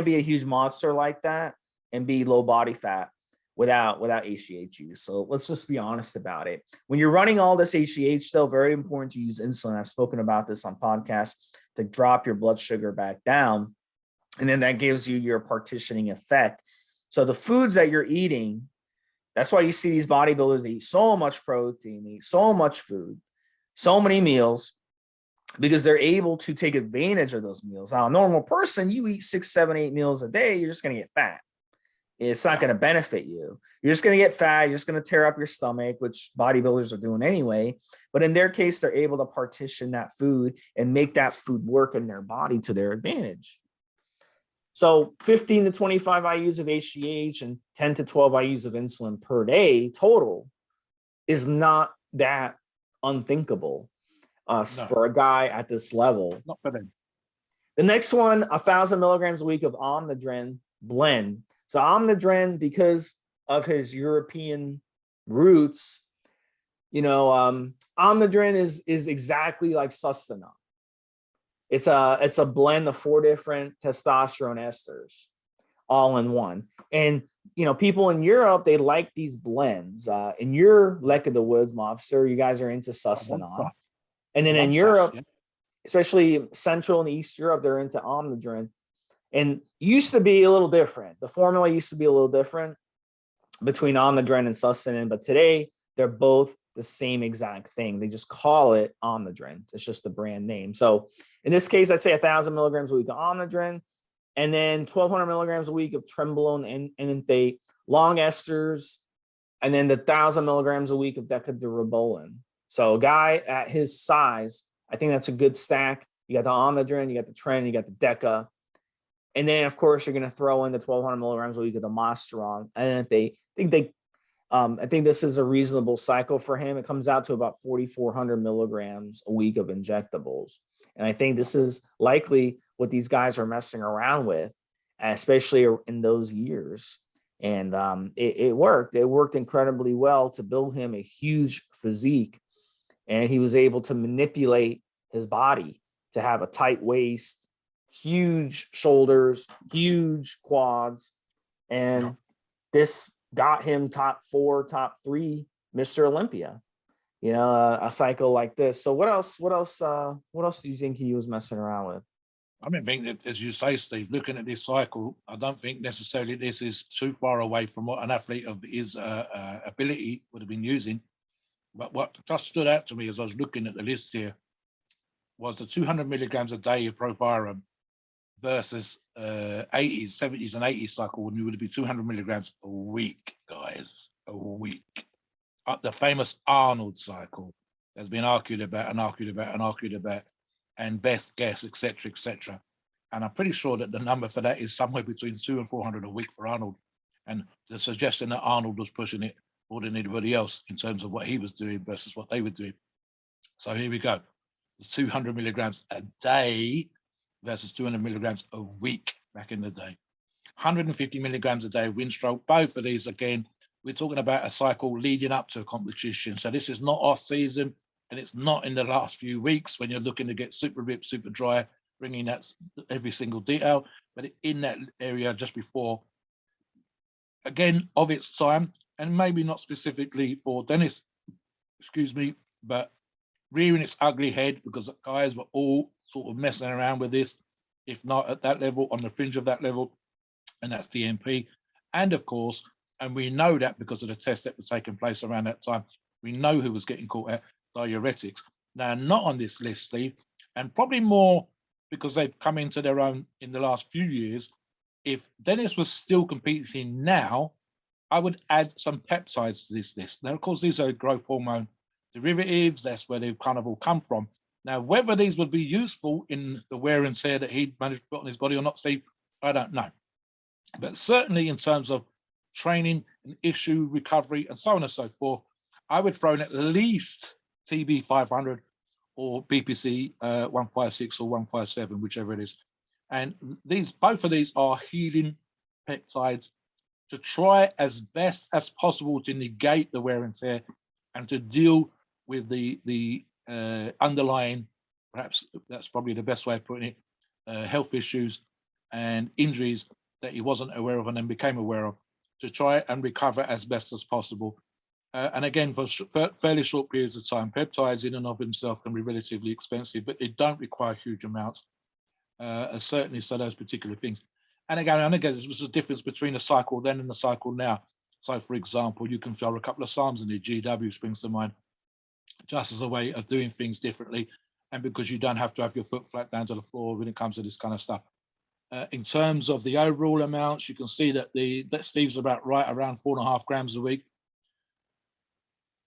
be a huge monster like that and be low body fat without HGH use. So let's just be honest about it. When you're running all this HGH, still very important to use insulin. I've spoken about this on podcasts to drop your blood sugar back down. And then that gives you your partitioning effect. So the foods that you're eating, that's why you see these bodybuilders, they eat so much protein, they eat so much food, so many meals, because they're able to take advantage of those meals. Now, a normal person, you eat 6, 7, 8 meals a day, you're just going to get fat. It's not going to benefit you. You're just going to get fat. You're just going to tear up your stomach, which bodybuilders are doing anyway. But in their case, they're able to partition that food and make that food work in their body to their advantage. So 15 to 25 IUs of HGH and 10 to 12 IUs of insulin per day total is not that unthinkable for a guy at this level. Not for them. The next one, 1,000 milligrams a week of Omnidren blend. So Omnidren, because of his European roots, Omnidren is exactly like Sustanon. It's a blend of 4 different testosterone esters all in one. And, people in Europe, they like these blends. In your neck of the woods, Mobster, you guys are into Sustanon. And then in Europe, especially Central and East Europe, they're into Omnidren. And used to be a little different. The formula used to be a little different between Omnidren and Sustanon, but today they're both the same exact thing. They just call it Omnidren. It's just the brand name. So in this case, I'd say 1,000 milligrams a week of Omnidren, and then 1,200 milligrams a week of Trenbolone and Enanthate long esters, and then the 1,000 milligrams a week of Decadurabolin. So a guy at his size, I think that's a good stack. You got the Omnidren, you got the Tren, you got the Deca. And then, of course, you're going to throw in the 1,200 milligrams a week of the Masteron. And I think this is a reasonable cycle for him. It comes out to about 4,400 milligrams a week of injectables. And I think this is likely what these guys are messing around with, especially in those years. And it worked. It worked incredibly well to build him a huge physique. And he was able to manipulate his body to have a tight waist, huge shoulders, huge quads, and this got him top 4, top 3 Mr. Olympia. A cycle like this. So what else do you think he was messing around with? I think that, as you say, Steve, looking at this cycle, I don't think necessarily this is too far away from what an athlete of his ability would have been using. But what just stood out to me as I was looking at the list here was the 200 milligrams a day of Proviron versus 80s, 70s and 80s cycle when you would be 200 milligrams a week, guys, a week. The famous Arnold cycle. has been argued about and argued about and argued about, and best guess, etc., etc. And I'm pretty sure that the number for that is somewhere between 200 and 400 a week for Arnold. And the suggestion that Arnold was pushing it more than anybody else in terms of what he was doing versus what they were doing. So here we go. The 200 milligrams a day versus 200 milligrams a week back in the day. 150 milligrams a day Winstrol. Both of these, again, we're talking about a cycle leading up to a competition. So this is not off season, and it's not in the last few weeks when you're looking to get super ripped, super dry, bringing that every single detail, but in that area just before, again, of its time, and maybe not specifically for Dennis, excuse me, but rearing its ugly head, because the guys were all sort of messing around with this, if not at that level, on the fringe of that level, and that's DNP. And of course, and we know that because of the tests that were taking place around that time, we know who was getting caught at diuretics. Now, not on this list, Steve, and probably more because they've come into their own in the last few years. If Dennis was still competing now, I would add some peptides to this list. Now, of course, these are growth hormone derivatives. That's where they've kind of all come from. Now, whether these would be useful in the wear and tear that he'd managed to put on his body or not, Steve, I don't know. But certainly in terms of training and issue recovery and so on and so forth, I would throw in at least TB 500 or BPC 156 or 157, whichever it is. And both of these are healing peptides to try as best as possible to negate the wear and tear and to deal with the underlying, perhaps that's probably the best way of putting it, health issues and injuries that he wasn't aware of and then became aware of, to try and recover as best as possible. And again, for fairly short periods of time, peptides in and of themselves can be relatively expensive, but they don't require huge amounts. Certainly so those particular things. And again, there's a difference between the cycle then and the cycle now. So for example, you can throw a couple of Psalms in the GW springs to mind, just as a way of doing things differently. And because you don't have to have your foot flat down to the floor when it comes to this kind of stuff. In terms of the overall amounts, you can see that that Steve's about right around 4.5 grams a week.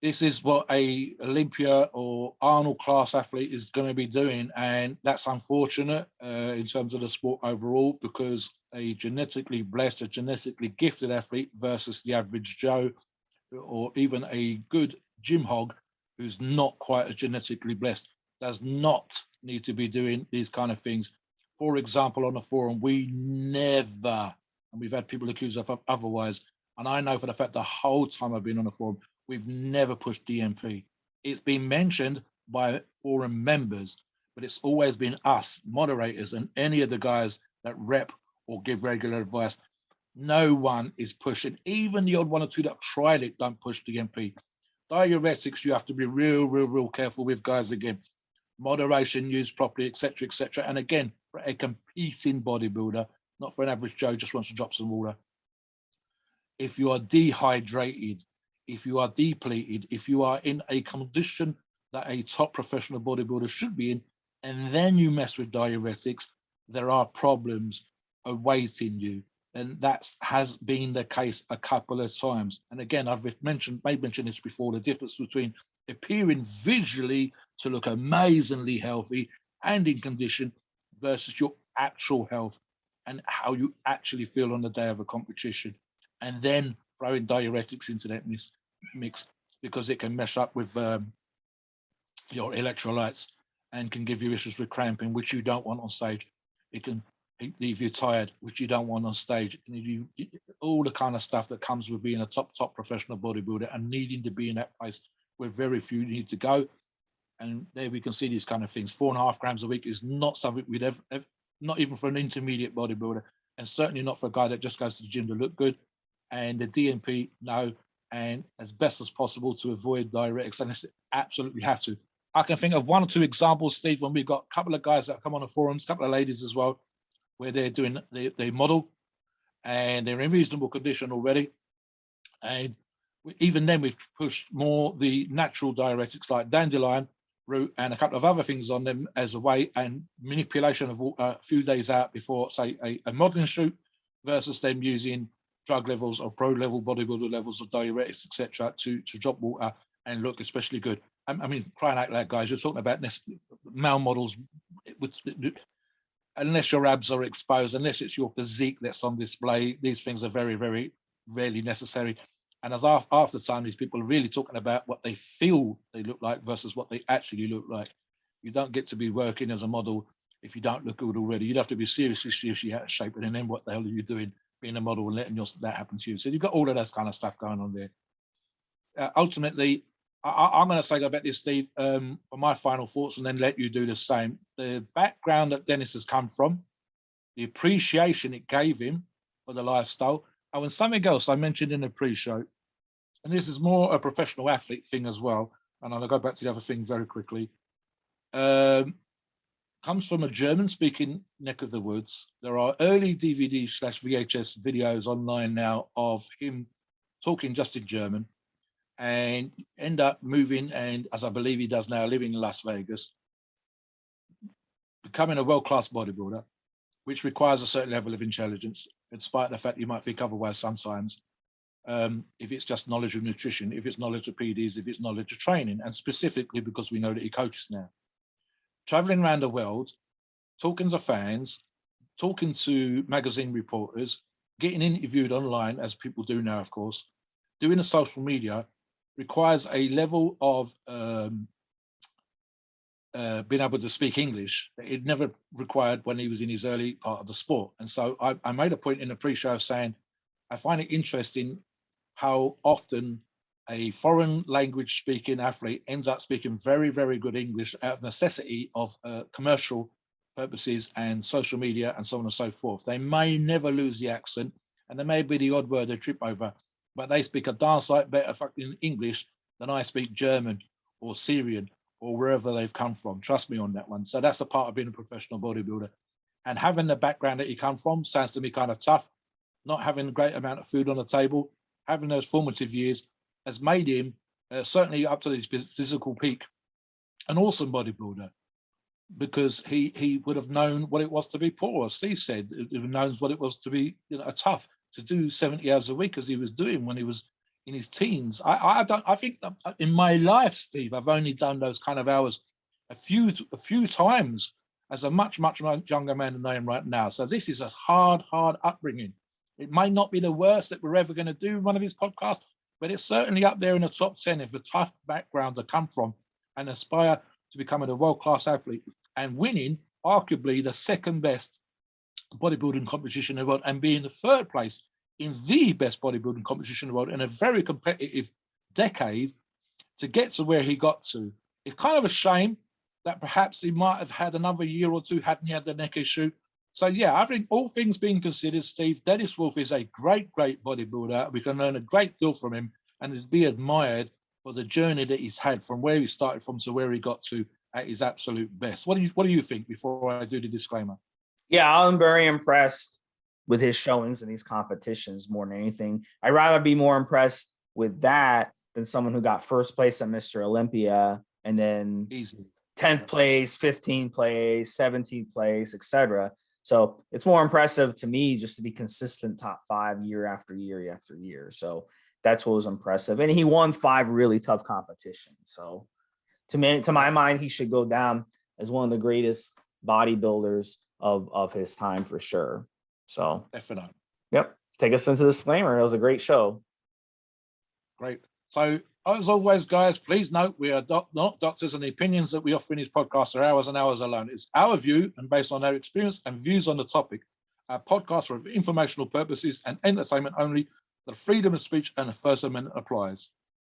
This is what a Olympia or Arnold class athlete is going to be doing, and that's unfortunate in terms of the sport overall, because a genetically blessed, a genetically gifted athlete versus the average Joe, or even a good gym hog who's not quite as genetically blessed, does not need to be doing these kind of things. For example, on the forum, we never, and we've had people accuse us of otherwise, and I know for the fact the whole time I've been on the forum, we've never pushed DNP. It's been mentioned by forum members, but it's always been us, moderators, and any of the guys that rep or give regular advice. No one is pushing. Even the odd one or two that tried it don't push DNP. Diuretics, you have to be real careful with, guys. Again, moderation used properly, etc., etc. And again, for a competing bodybuilder, not for an average Joe just wants to drop some water. If you are dehydrated, if you are depleted, if you are in a condition that a top professional bodybuilder should be in, and then you mess with diuretics, there are problems awaiting you. And that has been the case a couple of times. And again, I've mentioned this before, the difference between appearing visually to look amazingly healthy and in condition versus your actual health and how you actually feel on the day of a competition. And then throwing diuretics into that mix, because it can mess up with your electrolytes and can give you issues with cramping, which you don't want on stage. It can leave you tired, which you don't want on stage. And all the kind of stuff that comes with being a top professional bodybuilder and needing to be in that place where very few need to go. And there we can see these kind of things. 4.5 grams a week is not something we'd ever, not even for an intermediate bodybuilder, and certainly not for a guy that just goes to the gym to look good. And the DNP, no, and as best as possible to avoid diuretics, and absolutely have to. I can think of one or two examples, Steve, when we've got a couple of guys that come on the forums, a couple of ladies as well, where they're doing, they model and they're in reasonable condition already. And even then we've pushed more the natural diuretics like dandelion root and a couple of other things on them as a way, and manipulation of a few days out before, say, a modeling shoot, versus them using drug levels or pro level bodybuilder levels of diuretics, etc., to drop water and look especially good. I mean, crying out loud, guys, you're talking about this male models. Unless your abs are exposed, unless it's your physique that's on display, these things are very, very rarely necessary. And as after time, these people are really talking about what they feel they look like versus what they actually look like. You don't get to be working as a model if you don't look good already. You'd have to be seriously out of shape, and then what the hell are you doing being a model and letting that happen to you? So you've got all of that kind of stuff going on there. Ultimately, I'm going to say about this, Steve, for my final thoughts, and then let you do the same. The background that Dennis has come from, the appreciation it gave him for the lifestyle, and something else I mentioned in the pre-show, and this is more a professional athlete thing as well, and I'll go back to the other thing very quickly. Comes from a German-speaking neck of the woods. There are early DVD/VHS videos online now of him talking just in German, and end up moving, and as I believe he does now, living in Las Vegas, becoming a world-class bodybuilder, which requires a certain level of intelligence, despite the fact you might think otherwise sometimes. If it's just knowledge of nutrition, if it's knowledge of PDs, if it's knowledge of training, and specifically because we know that he coaches now. Traveling around the world, talking to fans, talking to magazine reporters, getting interviewed online, as people do now, of course, doing the social media, requires a level of being able to speak English that it never required when he was in his early part of the sport. And so I made a point in the pre-show of saying, I find it interesting how often a foreign language speaking athlete ends up speaking very, very good English out of necessity of commercial purposes and social media and so on and so forth. They may never lose the accent, and there may be the odd word they trip over, but they speak a darn sight better fucking English than I speak German or Syrian or wherever they've come from. Trust me on that one. So that's a part of being a professional bodybuilder. And having the background that he come from sounds to me kind of tough. Not having a great amount of food on the table, having those formative years has made him certainly up to his physical peak an awesome bodybuilder, because he would have known what it was to be poor, as Steve said. He knows what it was to be, tough, to do 70 hours a week as he was doing when he was in his teens. I think in my life, Steve, I've only done those kind of hours a few times as a much younger man than I am right now. So this is a hard upbringing. It might not be the worst that we're ever going to do one of his podcasts, but it's certainly up there in the top 10 of a tough background to come from and aspire to becoming a world-class athlete and winning arguably the second best bodybuilding competition in the world and being the third place in the best bodybuilding competition in the world in a very competitive decade to get to where he got to. It's kind of a shame that perhaps he might have had another year or two hadn't he had the neck issue. So yeah, I think all things being considered, Steve, Dennis Wolf is a great bodybuilder. We can learn a great deal from him and is be admired for the journey that he's had from where he started from to where he got to at his absolute best. What do you think before I do the disclaimer? Yeah, I'm very impressed with his showings in these competitions more than anything. I'd rather be more impressed with that than someone who got first place at Mr. Olympia and then Easy. 10th place, 15th place, 17th place, etc. So it's more impressive to me just to be consistent top 5 year after year after year. So that's what was impressive. And he won 5 really tough competitions. So to my mind, he should go down as one of the greatest bodybuilders of his time for sure. So Definitely. Yep. Take us into the disclaimer. It was a great show. Great. So as always, guys, please note we are not doctors, and the opinions that we offer in this podcast are ours and ours alone. It's our view and based on our experience and views on the topic. Our podcasts are for informational purposes and entertainment only. The freedom of speech and the First Amendment applies.